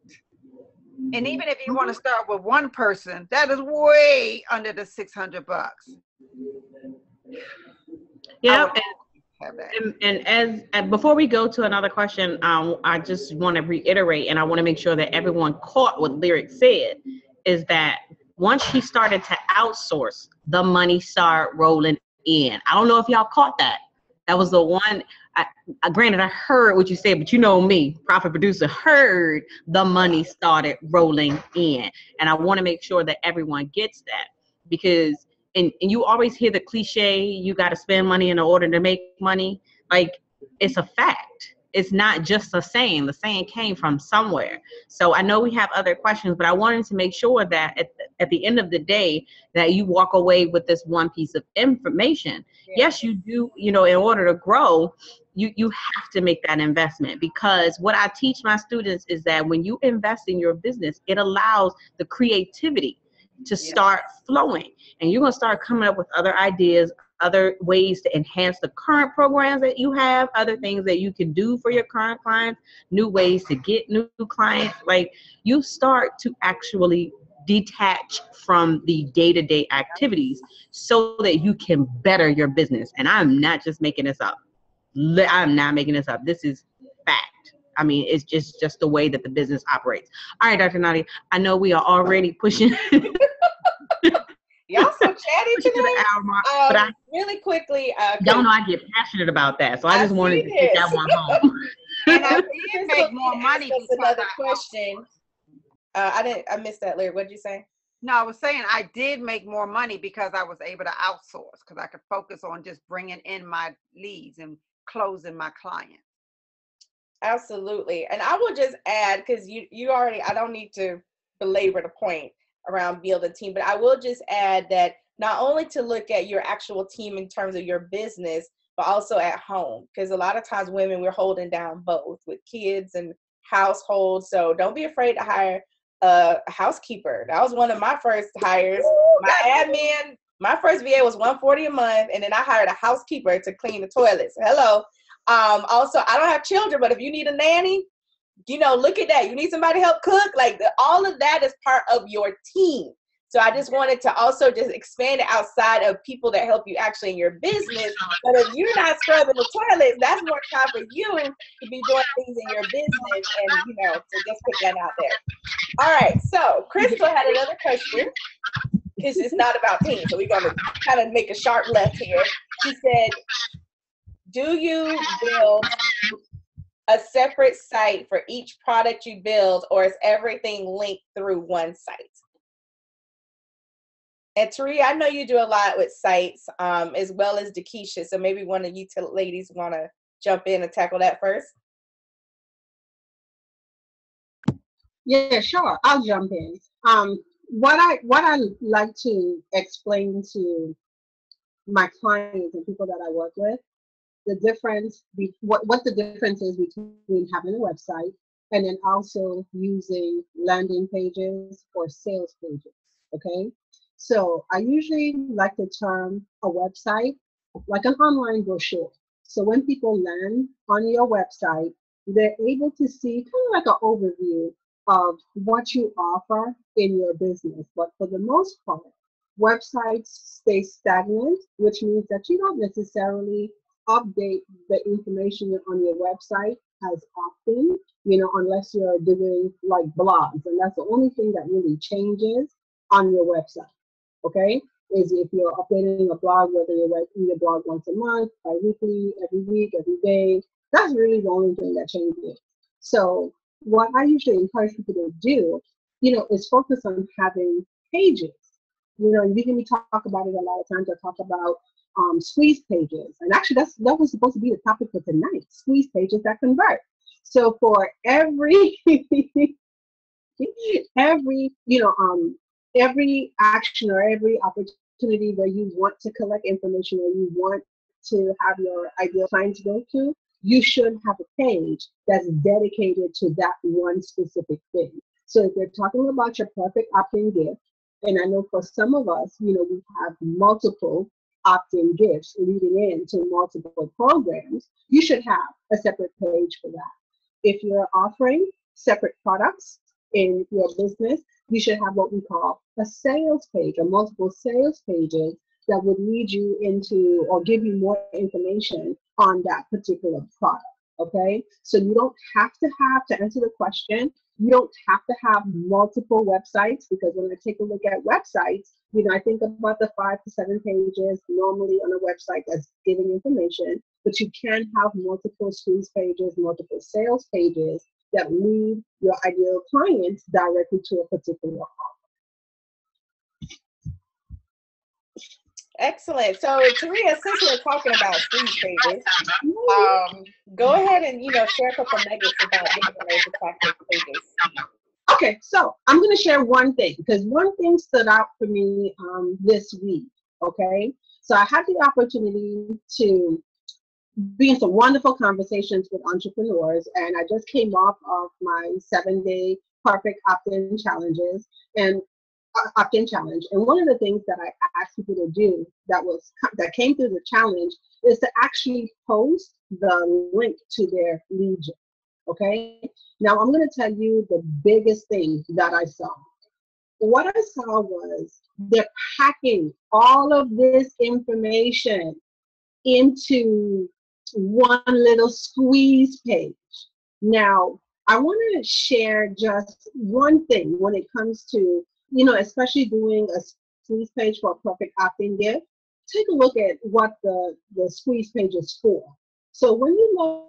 And even if you want to start with one person, that is way under the $600. Yeah. And as before we go to another question, I just want to reiterate, and I want to make sure that everyone caught what Lyric said, is that once she started to outsource, the money started rolling in. I don't know if y'all caught that. That was the one. Granted, I heard what you said, but me, Prophet Producer, heard the money started rolling in. And I want to make sure that everyone gets that, because and you always hear the cliche, you got to spend money in order to make money. Like, it's a fact. It's not just a saying. The saying came from somewhere. So I know we have other questions, but I wanted to make sure that at the end of the day, that you walk away with this one piece of information. Yeah. Yes, you do, in order to grow, you have to make that investment, because what I teach my students is that when you invest in your business, it allows the creativity to start flowing, and you're going to start coming up with other ideas, other ways to enhance the current programs that you have, other things that you can do for your current clients, new ways to get new clients. Like, you start to actually detach from the day-to-day activities so that you can better your business. And I'm not just making this up. I'm not making this up. This is fact. I mean, it's just the way that the business operates. All right, Dr. Nadia, I know we are already pushing. Y'all so chatty tonight. But really quickly. Y'all know I get passionate about that, so I just wanted to get that one home. And I did make more money. That's another question. I missed that, Larry. What did you say? No, I was saying I did make more money because I was able to outsource because I could focus on just bringing in my leads and closing my clients. Absolutely. And I will just add, because you already, I don't need to belabor the point around build a team, but I will just add that not only to look at your actual team in terms of your business, but also at home. Because a lot of times women, we're holding down both with kids and households. So don't be afraid to hire a housekeeper. That was one of my first hires. My admin, my first VA was $140 a month, and then I hired a housekeeper to clean the toilets. Hello. Also, I don't have children, but if you need a nanny, look at that. You need somebody to help cook. Like all of that is part of your team. So I just wanted to also just expand it outside of people that help you actually in your business. But if you're not scrubbing the toilets, that's more time for you to be doing things in your business, and so just put that out there. All right. So Crystal had another question, because it's not about teams. So we're going to kind of make a sharp left here. She said, do you build a separate site for each product you build, or is everything linked through one site? And Taria, I know you do a lot with sites, as well as Dakisha. So maybe one of you two ladies want to jump in and tackle that first. Yeah, sure. I'll jump in. What I like to explain to my clients and people that I work with, the difference, what the difference is between having a website and then also using landing pages or sales pages. Okay, so I usually like to term a website like an online brochure. So when people land on your website, they're able to see kind of like an overview of what you offer in your business. But for the most part, websites stay stagnant, which means that you don't necessarily update the information on your website as often, unless you're doing like blogs. And that's the only thing that really changes on your website, okay? Is if you're updating a blog, whether you're writing your blog once a month, bi-weekly, every week, every day, that's really the only thing that changes. So what I usually encourage people to do, is focus on having pages. You hear me talk about it a lot of times. I talk about squeeze pages. And actually that was supposed to be the topic for tonight, squeeze pages that convert. So for every every action or every opportunity where you want to collect information or you want to have your ideal clients go to, you should have a page that's dedicated to that one specific thing. So if you're talking about your perfect opt-in gift, and I know for some of us, we have multiple opt-in gifts leading into multiple programs, you should have a separate page for that. If you're offering separate products in your business, you should have what we call a sales page or multiple sales pages that would lead you into or give you more information on that particular product. Okay, so you don't have to answer the question, you don't have to have multiple websites, because when I take a look at websites, I think about the 5 to 7 pages normally on a website that's giving information, but you can have multiple squeeze pages, multiple sales pages that lead your ideal clients directly to a particular offer. Excellent. So Taria, since we're talking about squeeze pages, go ahead and share a couple nuggets about getting those attractive pages. Okay, so I'm going to share one thing, because one thing stood out for me this week. Okay, so I had the opportunity to be in some wonderful conversations with entrepreneurs, and I just came off of my 7-day perfect opt-in challenges and opt-in challenge. And one of the things that I asked people to do that came through the challenge is to actually post the link to their lead gen. Okay, now I'm going to tell you the biggest thing that I saw. What I saw was they're packing all of this information into one little squeeze page. Now, I want to share just one thing when it comes to, especially doing a squeeze page for a perfect opt-in gift. Take a look at what the squeeze page is for. So when you log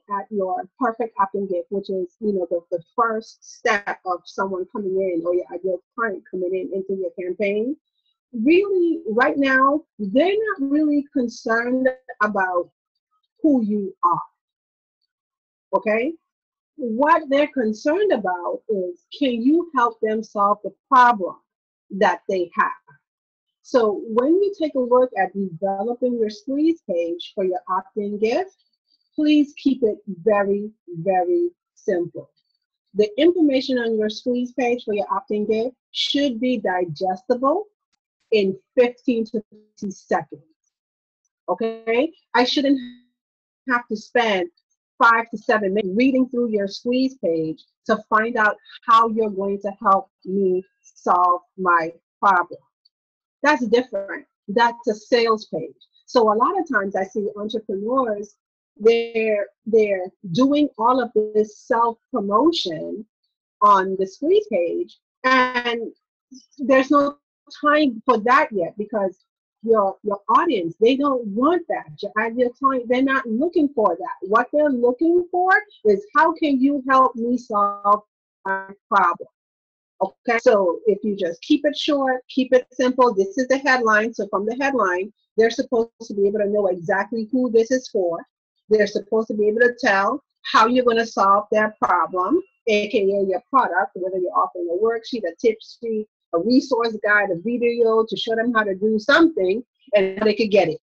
at your perfect opt-in gift, which is, the first step of someone coming in, or your client coming in into your campaign, really right now, they're not really concerned about who you are, okay? What they're concerned about is, can you help them solve the problem that they have? So when you take a look at developing your squeeze page for your opt-in gift, please keep it very, very simple. The information on your squeeze page for your opt-in gift should be digestible in 15 to 20 seconds. Okay? I shouldn't have to spend 5 to 7 minutes reading through your squeeze page to find out how you're going to help me solve my problem. That's different. That's a sales page. So a lot of times I see entrepreneurs, they're doing all of this self-promotion on the squeeze page, and there's no time for that yet, because your audience, they don't want that. Your ideal client, they're not looking for that. What they're looking for is, how can you help me solve my problem? Okay, so if you just keep it short, keep it simple, this is the headline. So from the headline, they're supposed to be able to know exactly who this is for. They're supposed to be able to tell how you're going to solve their problem, aka your product, whether you're offering a worksheet, a tip sheet, a resource guide, a video to show them how to do something, and they could get it.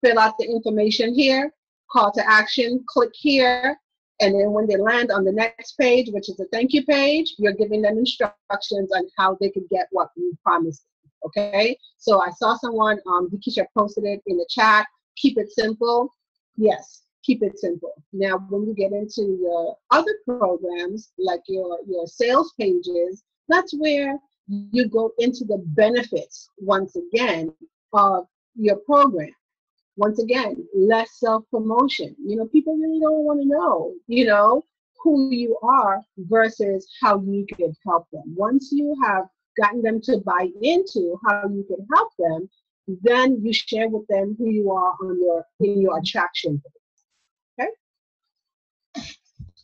Fill out the information here, call to action, click here, and then when they land on the next page, which is the thank you page, you're giving them instructions on how they could get what you promised them, okay? So I saw someone, Vikisha posted it in the chat, keep it simple. Yes, keep it simple. Now, when you get into your other programs, like your sales pages, that's where you go into the benefits, once again, of your program. Once again, less self-promotion. People really don't want to know, who you are versus how you can help them. Once you have gotten them to buy into how you can help them, then you share with them who you are in your attraction. Okay?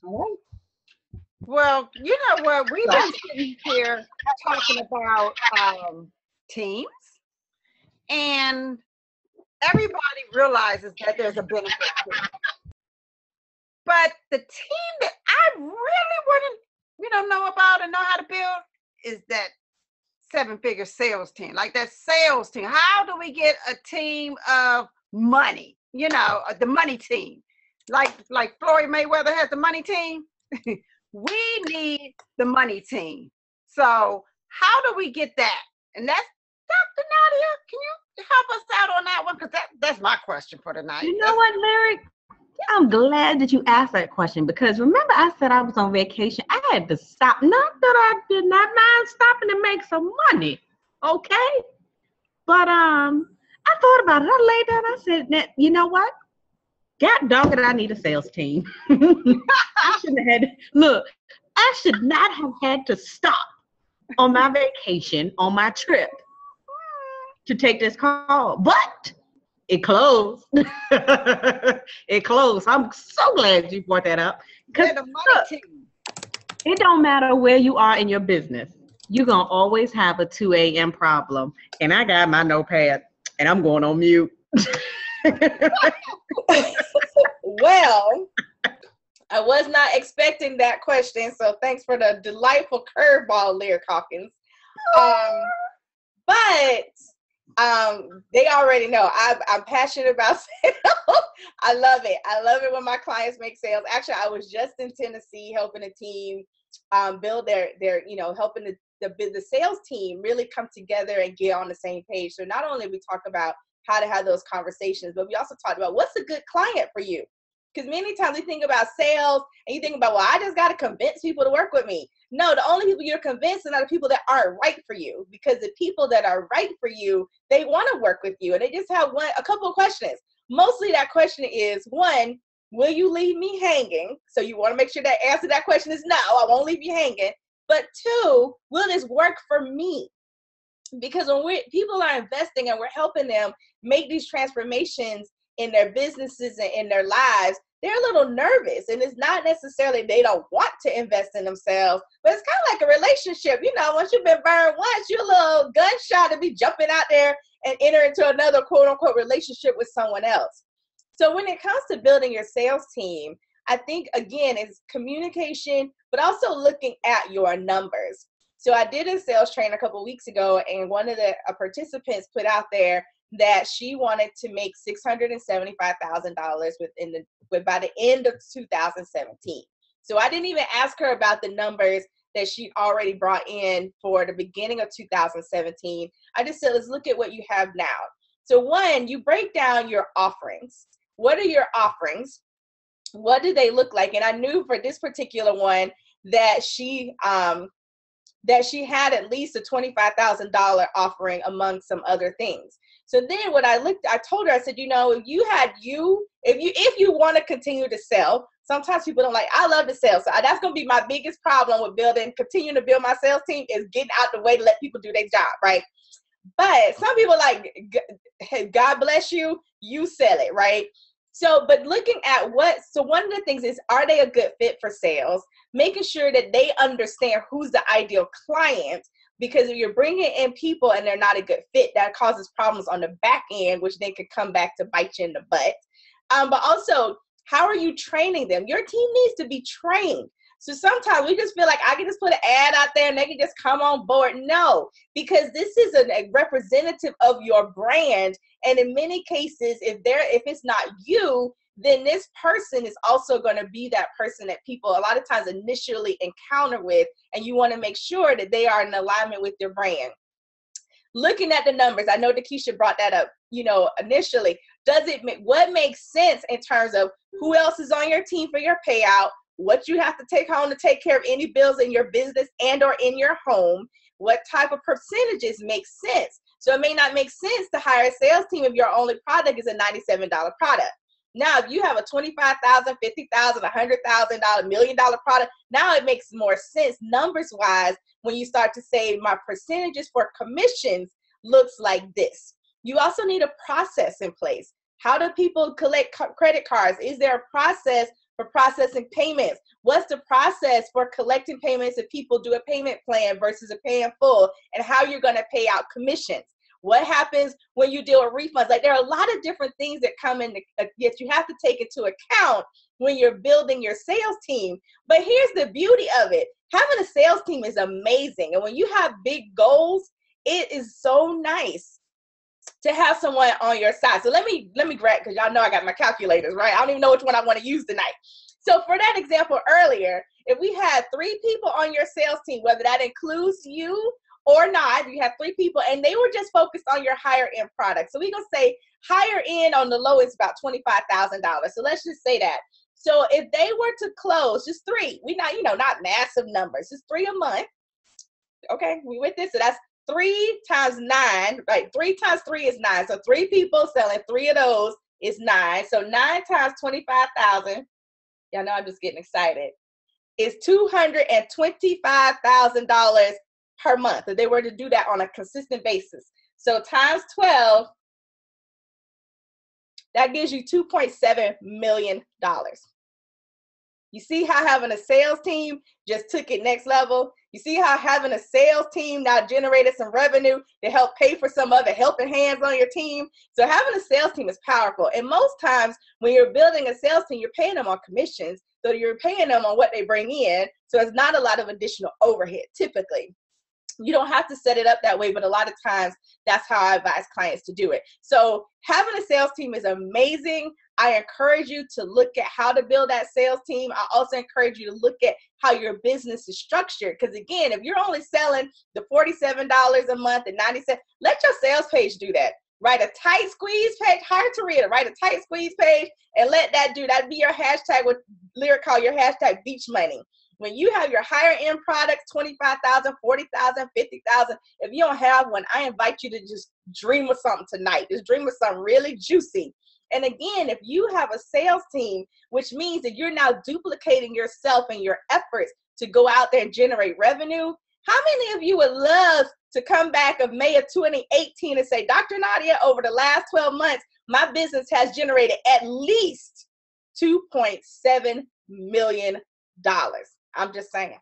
All right. Well, you know what? We've been sitting here talking about teams, and everybody realizes that there's a benefit to it. But the team that I really wouldn't, know about and know how to build is that 7-figure sales team. Like that sales team. How do we get a team of money? The money team. Like Floyd Mayweather has the money team. We need the money team. So how do we get that? And that's Dr. Nadia. Can you help us out on that one? Because that's my question for tonight. You know what, Lyric? I'm glad that you asked that question, because remember I said I was on vacation. I had to stop. Not that I did not mind stopping to make some money, okay? But I thought about it. I laid down. I said, you know what? God dog it, I need a sales team. I shouldn't have had. Look, I should not have had to stop on my vacation, on my trip, to take this call, but it closed. It closed. I'm so glad you brought that up. Because it don't matter where you are in your business. You're going to always have a 2 a.m. problem. And I got my notepad, and I'm going on mute. Well, I was not expecting that question, so thanks for the delightful curveball, Lyric Hawkins. But they already know I'm passionate about sales. I love it. I love it when my clients make sales. Actually, I was just in Tennessee helping a team build their helping the sales team really come together and get on the same page. So not only we talk about how to have those conversations, but we also talked about what's a good client for you. Because many times we think about sales and you think about, well, I just got to convince people to work with me. No, the only people you're convincing are the people that aren't right for you. Because the people that are right for you, they want to work with you. And they just have a couple of questions. Mostly that question is, one, will you leave me hanging? So you want to make sure that answer to that question is no, I won't leave you hanging. But two, will this work for me? Because when people are investing and we're helping them make these transformations in their businesses and in their lives, they're a little nervous. And it's not necessarily they don't want to invest in themselves, but it's kind of like a relationship. You know, once you've been burned once, you're a little gunshot to be jumping out there and enter into another quote unquote relationship with someone else. So when it comes to building your sales team, I think, again, it's communication, but also looking at your numbers. So I did a sales train a couple of weeks ago, and one of the participants put out there that she wanted to make $675,000 by the end of 2017. So I didn't even ask her about the numbers that she already brought in for the beginning of 2017. I just said, let's look at what you have now. So one, you break down your offerings. What are your offerings? What do they look like? And I knew for this particular one that she had at least a $25,000 offering among some other things. So then I told her, I said, you know, if you want to continue to sell, sometimes people don't like, I love to sell. So that's going to be my biggest problem with continuing to build my sales team is getting out the way to let people do their job, right? But some people like, hey, God bless you, you sell it, right? So, but looking at one of the things is, are they a good fit for sales? Making sure that they understand who's the ideal client, because if you're bringing in people and they're not a good fit, that causes problems on the back end, which then could come back to bite you in the butt. But also, how are you training them? Your team needs to be trained. So sometimes we just feel like I can just put an ad out there and they can just come on board. No, because this is a representative of your brand. And in many cases, if it's not you, then this person is also going to be that person that people a lot of times initially encounter with, and you want to make sure that they are in alignment with your brand. Looking at the numbers, I know Keisha brought that up, initially. What makes sense in terms of who else is on your team for your payout, what you have to take home to take care of any bills in your business and or in your home, what type of percentages make sense. So it may not make sense to hire a sales team if your only product is a $97 product. Now, if you have a $25,000, $50,000, $100,000, $1 million product, now it makes more sense numbers-wise when you start to say my percentages for commissions looks like this. You also need a process in place. How do people collect credit cards? Is there a process for processing payments? What's the process for collecting payments if people do a payment plan versus a pay in full, and how you're going to pay out commissions? What happens when you deal with refunds? Like, there are a lot of different things that come in that you have to take into account when you're building your sales team. But here's the beauty of it. Having a sales team is amazing. And when you have big goals, it is so nice to have someone on your side. So let me grab, because y'all know I got my calculators, right? I don't even know which one I want to use tonight. So for that example earlier, if we had 3 people on your sales team, whether that includes you or not, you have 3 people and they were just focused on your higher end product. So we're going to say higher end on the low is about $25,000. So let's just say that. So if they were to close just 3, we not massive numbers, just 3 a month. Okay, we with this. So that's 3 times 9, right? 3 times 3 is 9. So 3 people selling 3 of those is 9. So 9 times 25,000. Y'all know I'm just getting excited. Is $225,000 per month if they were to do that on a consistent basis. So times 12, that gives you $2.7 million. You see how having a sales team just took it next level? You see how having a sales team now generated some revenue to help pay for some other helping hands on your team? So having a sales team is powerful. And most times when you're building a sales team, you're paying them on commissions. So you're paying them on what they bring in. So it's not a lot of additional overhead typically. You don't have to set it up that way, but a lot of times that's how I advise clients to do it. So having a sales team is amazing. I encourage you to look at how to build that sales team. I also encourage you to look at how your business is structured. Because again, if you're only selling the $47 a month and $97, let your sales page do that. Write a tight squeeze page. Hire Taria to write a tight squeeze page and let that do that. Be your hashtag, what Lyric call your hashtag beach money. When you have your higher end products, 25,000, 40,000, 50,000, if you don't have one, I invite you to just dream of something tonight. Just dream of something really juicy. And again, if you have a sales team, which means that you're now duplicating yourself and your efforts to go out there and generate revenue, how many of you would love to come back of May of 2018 and say, Dr. Nadia, over the last 12 months, my business has generated at least $2.7 million. I'm just saying.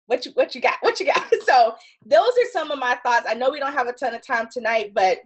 What you got? So those are some of my thoughts. I know we don't have a ton of time tonight, but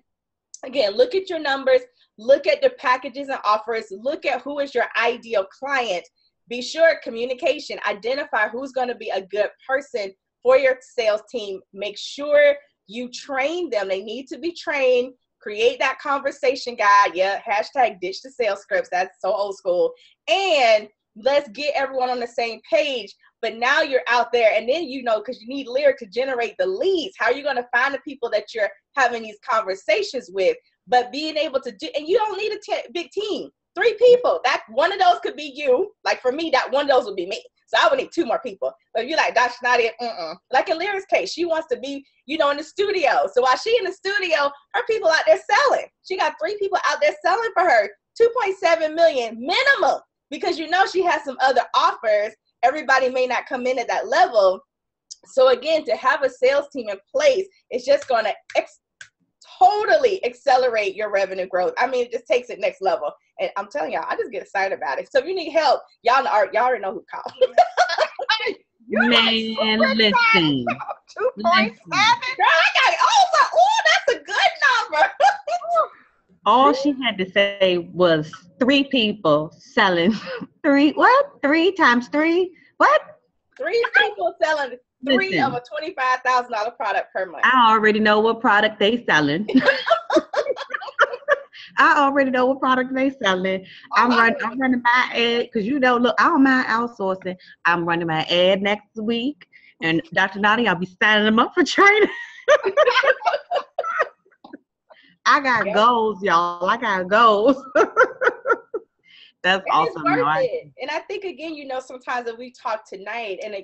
again, look at your numbers, look at the packages and offers, look at who is your ideal client. Be sure communication, identify who's going to be a good person for your sales team. Make sure you train them. They need to be trained. Create that conversation guide. Yeah, hashtag ditch the sales scripts. That's so old school. And let's get everyone on the same page. But now you're out there, and then, because you need Lyric to generate the leads. How are you going to find the people that you're having these conversations with? But being able to do, and you don't need a big team. 3 people. That one of those could be you. Like for me, that one of those would be me. So I would need 2 more people. But if you're like, Dr. Nadia, like in Lyric's case, she wants to be, in the studio. So while she in the studio, her people out there selling. She got 3 people out there selling for her. 2.7 million minimum, because she has some other offers. Everybody may not come in at that level. So again, to have a sales team in place, it's just going to totally accelerate your revenue growth. I mean, it just takes it next level. And I'm telling y'all, I just get excited about it. So if you need help, y'all already know who to call. Man, listen. 2.7. Girl, I got over. Oh, that's a good number. All she had to say was 3 people selling 3 times 3? What? 3 people selling 3 Listen, of a $25,000 product per month. I already know what product they selling. I'm running my ad, because look, I don't mind outsourcing. I'm running my ad next week. And Dr. Nadia, I'll be signing them up for training. I got goals, y'all. I got goals. That's awesome. It's worth it. And I think, again, sometimes that we talk tonight, and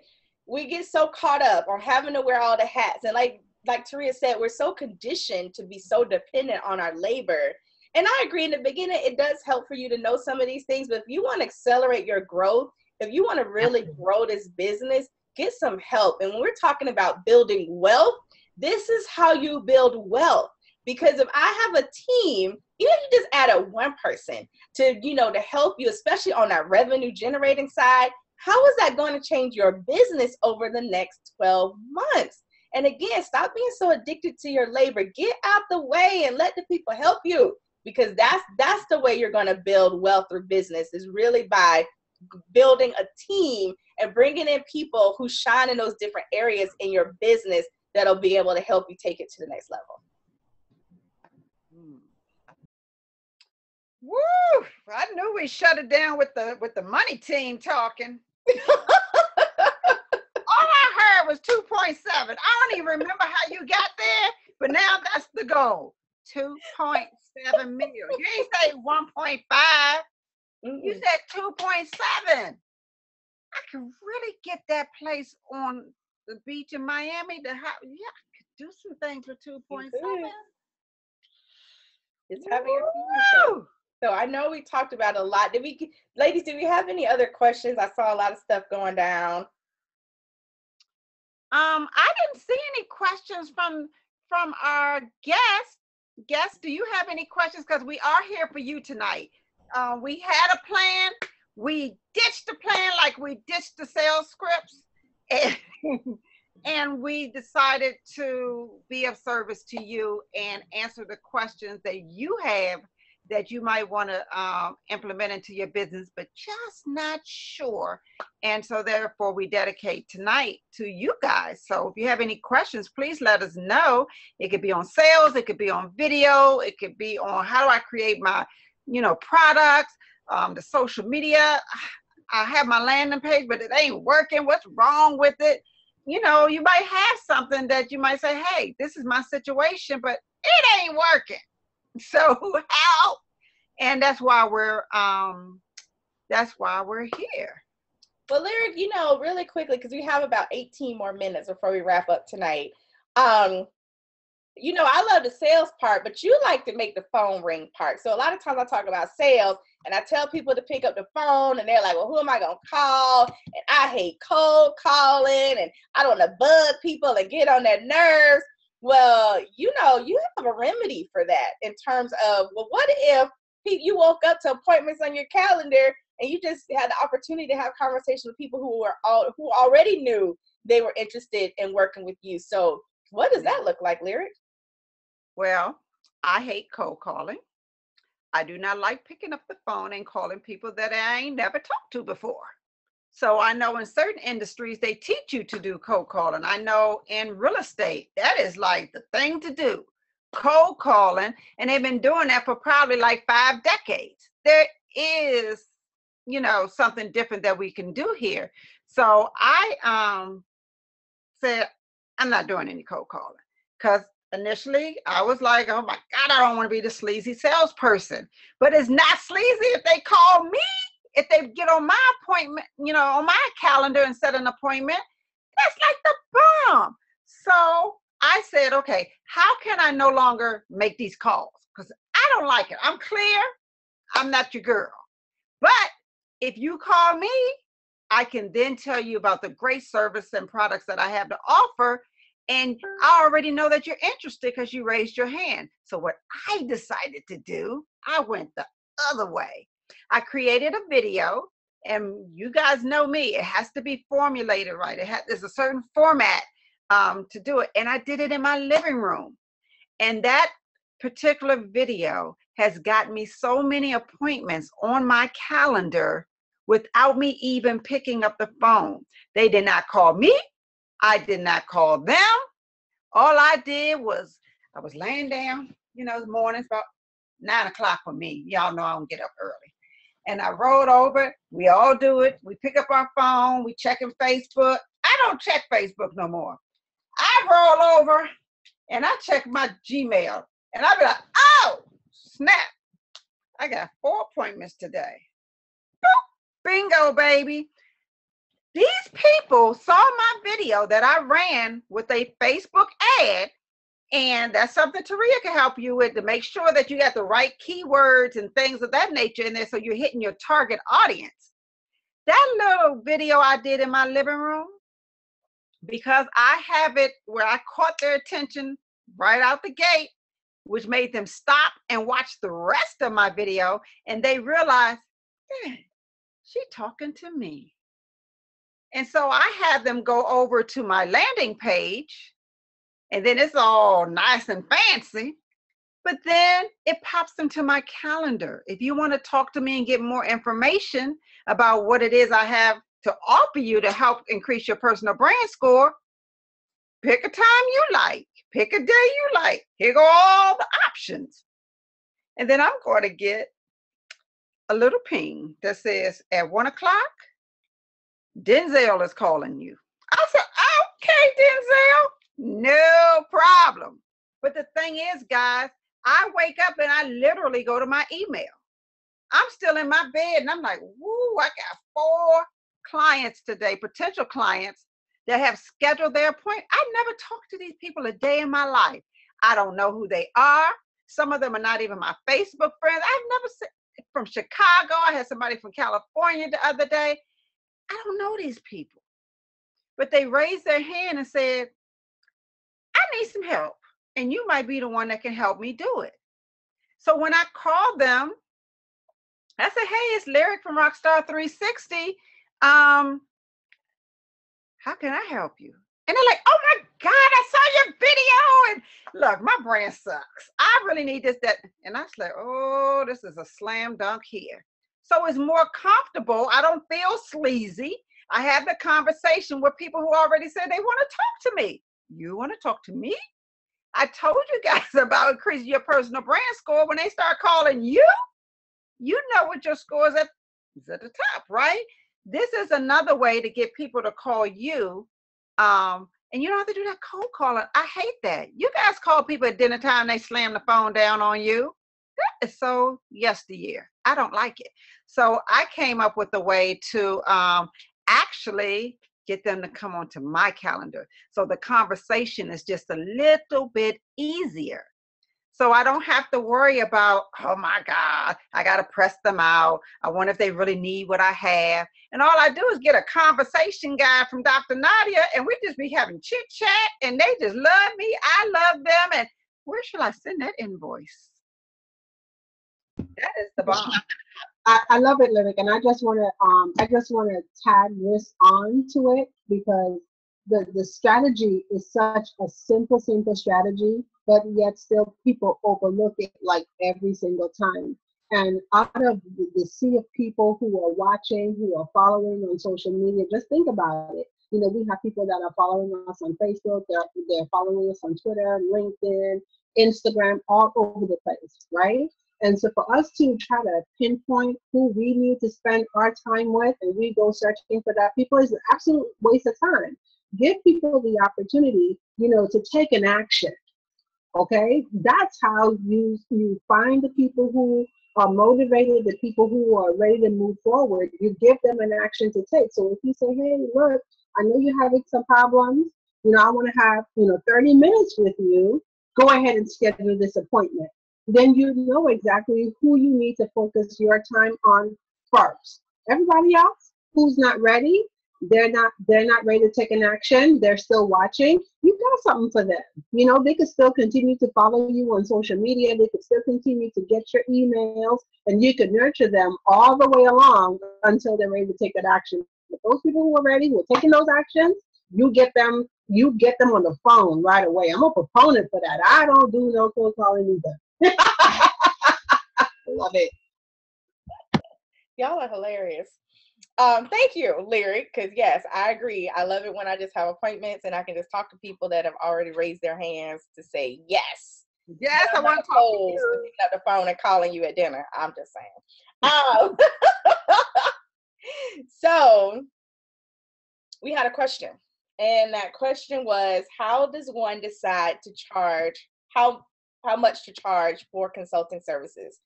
we get so caught up on having to wear all the hats. And like Taria said, we're so conditioned to be so dependent on our labor. And I agree, in the beginning, it does help for you to know some of these things. But if you want to accelerate your growth, if you want to really grow this business, get some help. And when we're talking about building wealth, this is how you build wealth. Because if I have a team, even if you just add one person to, to help you, especially on that revenue generating side, how is that going to change your business over the next 12 months? And again, stop being so addicted to your labor. Get out the way and let the people help you, because that's the way you're going to build wealth through business, is really by building a team and bringing in people who shine in those different areas in your business that'll be able to help you take it to the next level. Woo! I knew we shut it down with the money team talking. All I heard was 2.7. I don't even remember how you got there, but now that's the goal. 2.7 million. You ain't say 1.5. You said 2.7. I could really get that place on the beach in Miami. I could do some things with 2.7. It's having your future. So I know we talked about a lot. Ladies, do we have any other questions? I saw a lot of stuff going down. I didn't see any questions from our guests. Guests, do you have any questions? Because we are here for you tonight. We had a plan. We ditched the plan like we ditched the sales scripts. And we decided to be of service to you and answer the questions that you have that you might want to implement into your business, but just not sure. And so therefore we dedicate tonight to you guys. So if you have any questions, please let us know. It could be on sales, it could be on video, it could be on how do I create my, products, the social media. I have my landing page, but it ain't working. What's wrong with it? You might have something that you might say, hey, this is my situation, but it ain't working. So help. And that's why we're here. Well, Lyric, really quickly, because we have about 18 more minutes before we wrap up tonight. I love the sales part, but you like to make the phone ring part. So a lot of times I talk about sales and I tell people to pick up the phone and they're like, well, who am I going to call? And I hate cold calling and I don't want to bug people and get on their nerves. Well, you have a remedy for that in terms of, well, what if You woke up to appointments on your calendar, and you just had the opportunity to have conversations with people who already knew they were interested in working with you. So what does that look like, Lyric? Well, I hate cold calling. I do not like picking up the phone and calling people that I ain't never talked to before. So I know in certain industries, they teach you to do cold calling. I know in real estate, that is like the thing to do, cold calling. And they've been doing that for probably like 5 decades. There is, something different that we can do here. So I said, I'm not doing any cold calling, because initially I was like, oh my God, I don't want to be the sleazy salesperson. But it's not sleazy if they call me, if they get on my appointment, on my calendar and set an appointment. That's like the bomb. So I said, okay, how can I no longer make these calls? Because I don't like it. I'm clear. I'm not your girl. But if you call me, I can then tell you about the great service and products that I have to offer. And I already know that you're interested because you raised your hand. So what I decided to do, I went the other way. I created a video, and you guys know me. It has to be formulated right. There's a certain format to do it. And I did it in my living room. And that particular video has got me so many appointments on my calendar without me even picking up the phone. They did not call me. I did not call them. All I did was, I was laying down, the mornings about 9 o'clock for me. Y'all know I don't get up early. And I rolled over. We all do it. We pick up our phone. We checking Facebook. I don't check Facebook no more. I roll over and I check my Gmail. And I be like, oh, snap. I got 4 appointments today. Boop, bingo, baby. These people saw my video that I ran with a Facebook ad, and that's something Taria can help you with, to make sure that you got the right keywords and things of that nature in there so you're hitting your target audience. That little video I did in my living room, because I have it where I caught their attention right out the gate, which made them stop and watch the rest of my video, and they realized, she talking to me. And so I had them go over to my landing page, and then it's all nice and fancy, but then it pops into my calendar. If you want to talk to me and get more information about what it is I have to offer you to help increase your personal brand score, pick a time you like, pick a day you like. Here go all the options. And then I'm going to get a little ping that says at 1 o'clock, Denzel is calling you. I said, okay, Denzel, no problem. But the thing is, guys, I wake up and I literally go to my email. I'm still in my bed and I'm like, woo, I got 4 clients today, potential clients that have scheduled their appointment. I never talked to these people a day in my life. I don't know who they are. Some of them are not even my Facebook friends. I've never seen from Chicago. I had somebody from California the other day. I don't know these people, but they raised their hand and said, I need some help, and you might be the one that can help me do it. So when I called them, I said, hey, it's Lyric from Rockstar 360. How can I help you? And they're like, oh my God, I saw your video. And look, my brand sucks. I really need this, that. And I was like, oh, this is a slam dunk here. So it's more comfortable. I don't feel sleazy. I have the conversation with people who already said they want to talk to me. You want to talk to me? I told you guys about increasing your personal brand score. When they start calling you, you know what your score is at the top, right? This is another way to get people to call you. And you don't have to do that cold calling. I hate that. You guys call people at dinner time, they slam the phone down on you. That is so yesteryear. I don't like it. So I came up with a way to actually get them to come onto my calendar. So the conversation is just a little bit easier. So I don't have to worry about, oh my God, I got to press them out. I wonder if they really need what I have. And all I do is get a conversation guide from Dr. Nadia, and we just be having chit chat, and they just love me. I love them. And where shall I send that invoice? That is the bomb. I love it, Lyric, and I just wanna tag this on to it because the strategy is such a simple strategy, but yet still people overlook it like every single time. And out of the sea of people who are watching, who are following on social media, just think about it. You know, we have people that are following us on Facebook, they're following us on Twitter, LinkedIn, Instagram, all over the place, right? And so for us to try to pinpoint who we need to spend our time with and we go searching for that people is an absolute waste of time. Give people the opportunity, you know, to take an action. Okay, that's how you find the people who are motivated, the people who are ready to move forward. You give them an action to take. So if you say, hey, look, I know you're having some problems, you know, I want to have, you know, 30 minutes with you, go ahead and schedule this appointment. Then you know exactly who you need to focus your time on first. Everybody else who's not ready, they're not ready to take an action, they're still watching, you've got something for them. You know, they could still continue to follow you on social media, they could still continue to get your emails, and you could nurture them all the way along until they're ready to take that action. But those people who are ready, who are taking those actions, you get them on the phone right away. I'm a proponent for that. I don't do no cold calling either. Love it. Y'all are hilarious. Thank you, Lyric, because yes, I agree. I love it when I just have appointments and I can just talk to people that have already raised their hands to say yes. Yes, I I'm want not to talk to opposed to you. picking up the phone and calling you at dinner. I'm just saying. Um, so we had a question, and that question was, how does one decide to charge how much to charge for consulting services?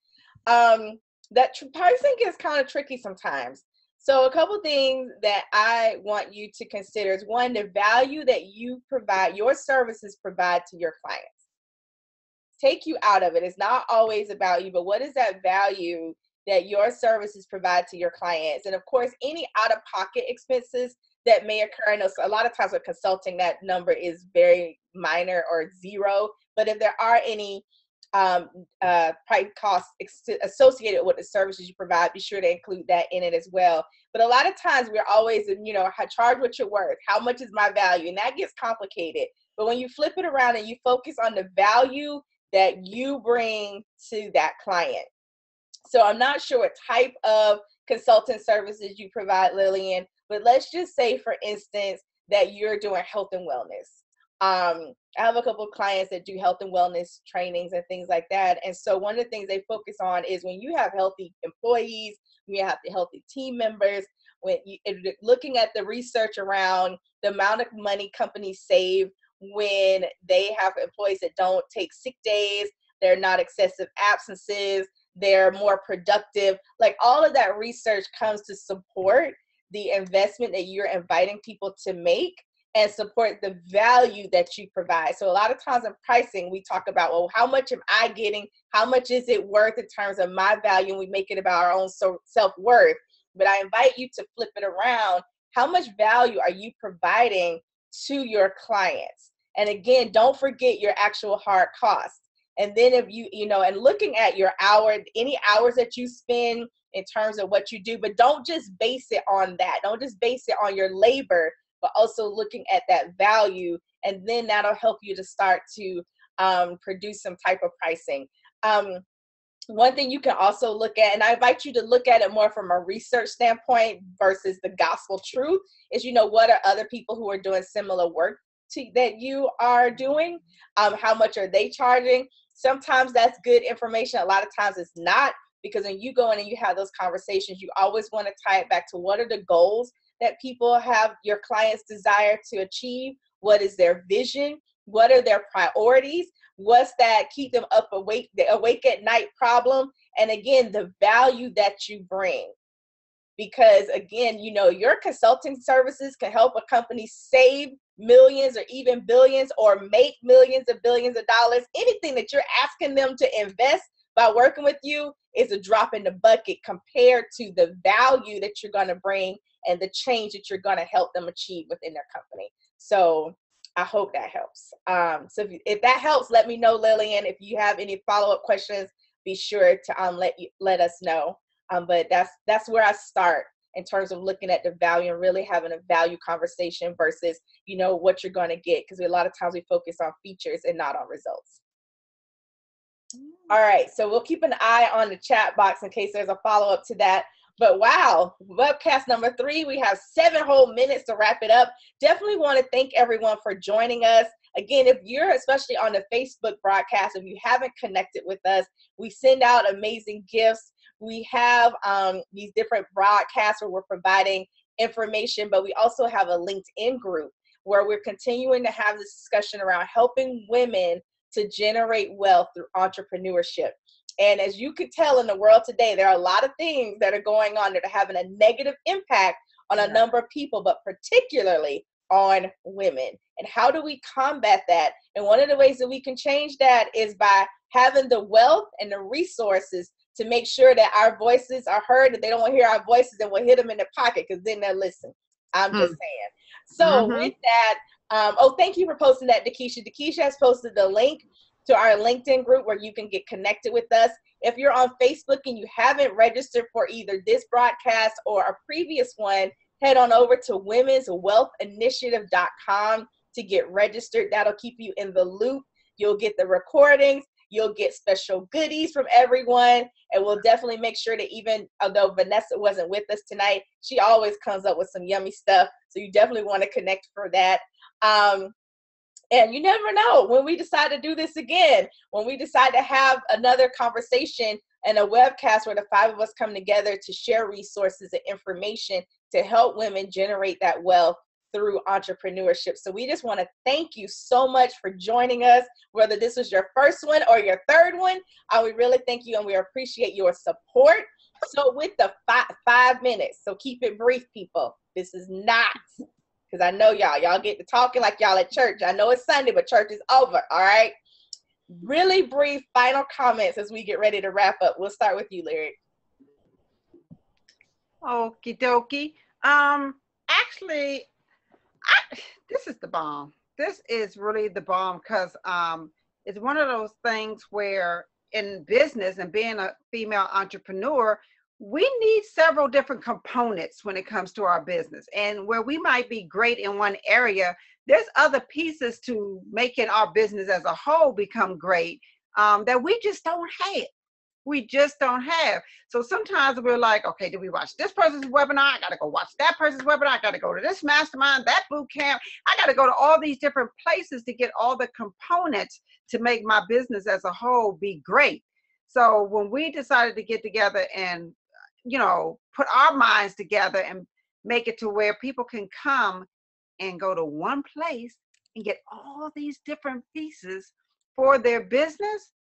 Pricing is kind of tricky sometimes. So a couple things that I want you to consider is, one, the value that you provide, your services provide to your clients. Take you out of it. It's not always about you, but what is that value that your services provide to your clients? And of course, any out-of-pocket expenses that may occur. I know a lot of times with consulting, that number is very minor or zero. But if there are any price costs associated with the services you provide, be sure to include that in it as well. But a lot of times we're always, you know, charge what you're worth. How much is my value? And that gets complicated. But when you flip it around and you focus on the value that you bring to that client. So I'm not sure what type of consulting services you provide, Lillian, but let's just say, for instance, that you're doing health and wellness. I have a couple of clients that do health and wellness trainings and things like that. And so one of the things they focus on is when you have healthy employees, when you have the healthy team members, looking at the research around the amount of money companies save when they have employees that don't take sick days, they're not excessive absences, they're more productive. Like, all of that research comes to support the investment that you're inviting people to make and support the value that you provide. So a lot of times in pricing, we talk about, well, how much am I getting? How much is it worth in terms of my value? And we make it about our own self-worth. But I invite you to flip it around. How much value are you providing to your clients? And again, don't forget your actual hard costs. And then if and looking at your any hours that you spend in terms of what you do, but don't just base it on that. Don't just base it on your labor, but also looking at that value. And then that'll help you to start to produce some type of pricing. One thing you can also look at, and I invite you to look at it more from a research standpoint versus the gospel truth, is, what are other people who are doing similar work that you are doing? How much are they charging? Sometimes that's good information. A lot of times it's not, because when you go in and you have those conversations, you always want to tie it back to what are the goals that people have, your clients desire to achieve? What is their vision? What are their priorities? What's that keep them awake at night problem? And again, the value that you bring. Because again, your consulting services can help a company save millions or even billions, or make millions of billions of dollars. Anything that you're asking them to invest by working with you is a drop in the bucket compared to the value that you're going to bring and the change that you're going to help them achieve within their company. So I hope that helps. So if that helps, let me know, Lillian. If you have any follow-up questions, be sure to let us know. But that's where I start in terms of looking at the value and really having a value conversation versus, what you're going to get. Because a lot of times we focus on features and not on results. All right. So we'll keep an eye on the chat box in case there's a follow-up to that. But wow, webcast number 3, we have 7 whole minutes to wrap it up. Definitely want to thank everyone for joining us. Again, if you're especially on the Facebook broadcast, if you haven't connected with us, we send out amazing gifts. We have these different broadcasts where we're providing information, but we also have a LinkedIn group where we're continuing to have this discussion around helping women to generate wealth through entrepreneurship. And as you could tell in the world today, there are a lot of things that are going on that are having a negative impact on a number of people, but particularly on women. And how do we combat that? And one of the ways that we can change that is by having the wealth and the resources to make sure that our voices are heard. If they don't want to hear our voices, then we'll hit them in the pocket because then they'll listen. I'm just saying. So with that, thank you for posting that, Dakisha. Dakisha has posted the link to our LinkedIn group where you can get connected with us. If you're on Facebook and you haven't registered for either this broadcast or a previous one, head on over to womenswealthinitiative.com to get registered. That'll keep you in the loop. You'll get the recordings. You'll get special goodies from everyone. And we'll definitely make sure that even although Vanessa wasn't with us tonight, she always comes up with some yummy stuff. So you definitely want to connect for that. And you never know when we decide to do this again, when we decide to have another conversation and a webcast where the 5 of us come together to share resources and information to help women generate that wealth through entrepreneurship. So we just want to thank you so much for joining us, whether this was your first one or your third one. We really thank you and we appreciate your support. So with the 5 minutes, so keep it brief, people. This is not, because I know y'all get to talking like y'all at church. I know it's Sunday, but church is over, all right? Really brief final comments as we get ready to wrap up. We'll start with you, Lyric. Okie dokie. Actually, this is the bomb. This is really the bomb because it's one of those things where in business and being a female entrepreneur, we need several different components when it comes to our business. And where we might be great in one area, there's other pieces to making our business as a whole become great that we just don't have. We just don't have. So sometimes we're like, okay, do we watch this person's webinar? I got to go watch that person's webinar. I got to go to this mastermind, that boot camp. I got to go to all these different places to get all the components to make my business as a whole be great. So when we decided to get together and, put our minds together and make it to where people can come and go to one place and get all these different pieces for their business,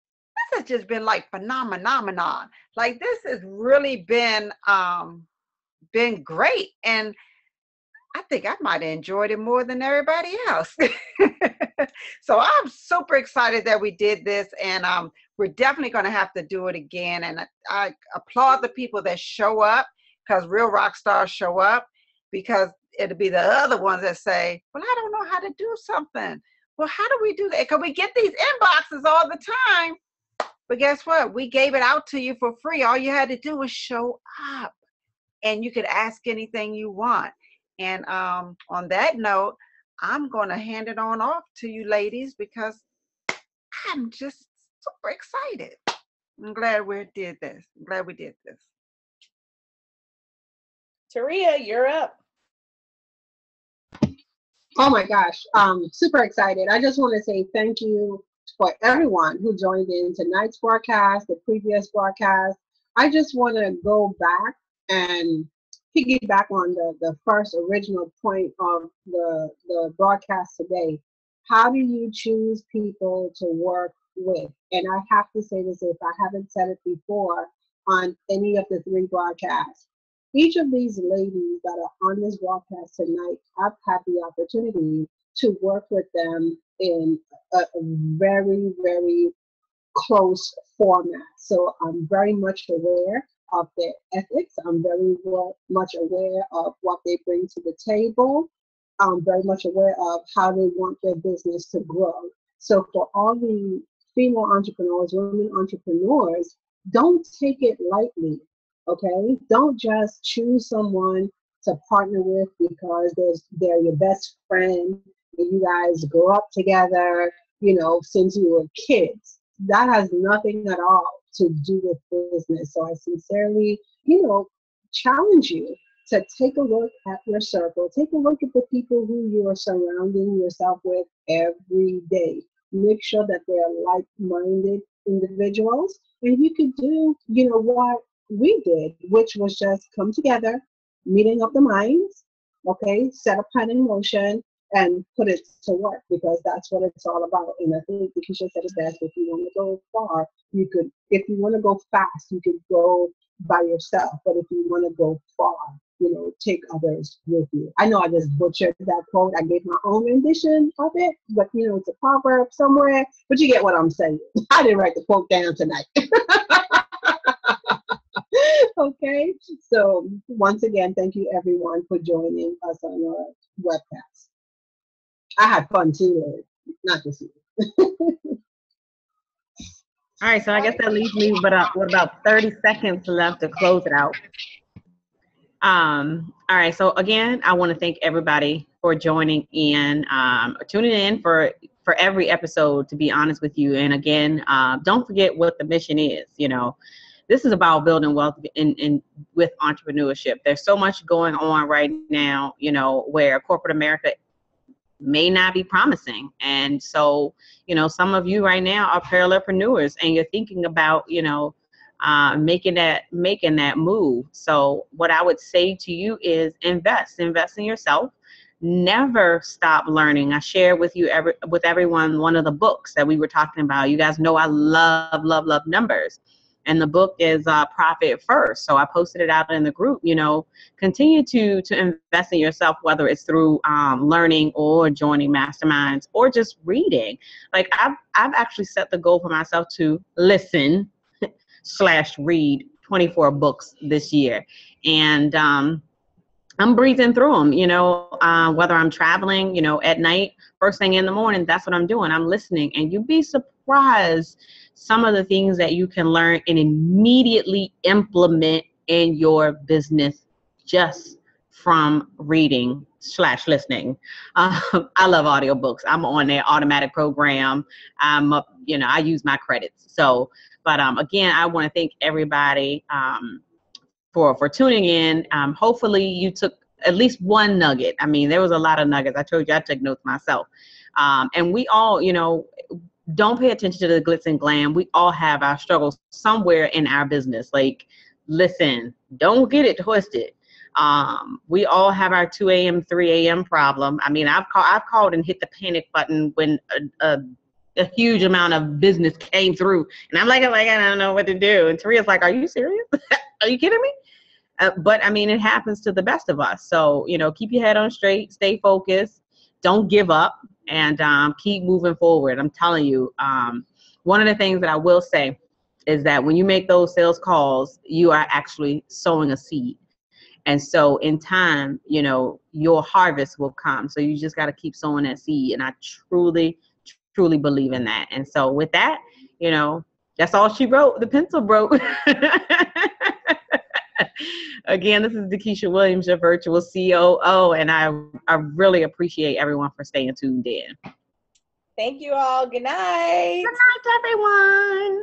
this has just been like phenomenon. Like this has really been great. And I think I might have enjoyed it more than everybody else. So I'm super excited that we did this, and we're definitely going to have to do it again. And I applaud the people that show up, because real rock stars show up, because it'll be the other ones that say, well, I don't know how to do something. Well, how do we do that? Because we get these inboxes all the time. But guess what? We gave it out to you for free. All you had to do was show up, and you could ask anything you want. And on that note, I'm going to hand it on off to you ladies because I'm just super excited. I'm glad we did this. Taria, you're up. Oh my gosh, super excited. I just want to say thank you for everyone who joined in tonight's broadcast, the previous broadcast. I just want to go back and piggyback on the first original point of the broadcast today. How do you choose people to work with? And I have to say this, if I haven't said it before on any of the 3 broadcasts. Each of these ladies that are on this broadcast tonight, I've had the opportunity to work with them in a very, very close format. So I'm very much aware of their ethics. I'm very much aware of what they bring to the table. I'm very much aware of how they want their business to grow. So for all the female entrepreneurs, women entrepreneurs don't take it lightly, okay? Don't just choose someone to partner with because they're your best friend and you guys grow up together, since you were kids. That has nothing at all to do with business. So I sincerely, challenge you to take a look at your circle, take a look at the people who you are surrounding yourself with every day. Make sure that they're like-minded individuals, and you could do, what we did, which was just come together, meeting of the minds, okay, set a plan in motion, and put it to work, because that's what it's all about. And I think Keisha said it best: if you want to go far, you could. If you want to go fast, you could go by yourself. But if you want to go far, take others with you. I know I just butchered that quote. I gave my own rendition of it, but it's a proverb somewhere. But you get what I'm saying. I didn't write the quote down tonight. Okay. So once again, thank you everyone for joining us on our webcast. I had fun too, not just you. All right, so I guess that leaves me with about 30 seconds left to close it out. All right, so again, I want to thank everybody for joining in, tuning in for every episode, to be honest with you. And again, don't forget what the mission is. This is about building wealth with entrepreneurship. There's so much going on right now, where corporate America may not be promising. And so, some of you right now are parallelpreneurs and you're thinking about, making that move. So what I would say to you is invest in yourself. Never stop learning. I share with everyone one of the books that we were talking about. You guys know I love numbers. And the book is Profit First. So I posted it out in the group. Continue to invest in yourself, whether it's through learning or joining masterminds or just reading. Like I've actually set the goal for myself to listen / read 24 books this year. And I'm breezing through them, whether I'm traveling, at night, first thing in the morning, that's what I'm doing. I'm listening. And you'd be surprised some of the things that you can learn and immediately implement in your business just from reading / listening. I love audiobooks. I'm on their automatic program. I'm up, I use my credits. So, but again, I want to thank everybody for tuning in. Hopefully you took at least one nugget. I mean, there was a lot of nuggets. I told you I took notes myself. And we all, don't pay attention to the glitz and glam. We all have our struggles somewhere in our business. Like, listen, don't get it twisted. We all have our 2 a.m., 3 a.m. problem. I mean, I've called and hit the panic button when a huge amount of business came through. And I'm like, I don't know what to do. And Taria's like, are you serious? Are you kidding me? But I mean, it happens to the best of us. So, keep your head on straight, stay focused, don't give up, and keep moving forward. I'm telling you, one of the things that I will say is that when you make those sales calls, you are actually sowing a seed. And so in time, your harvest will come. So you just got to keep sowing that seed. And I truly believe in that. And so with that, that's all she wrote. The pencil broke. Again, this is Keisha Williams, your virtual COO, and I really appreciate everyone for staying tuned in. Thank you all. Good night. Good night, everyone.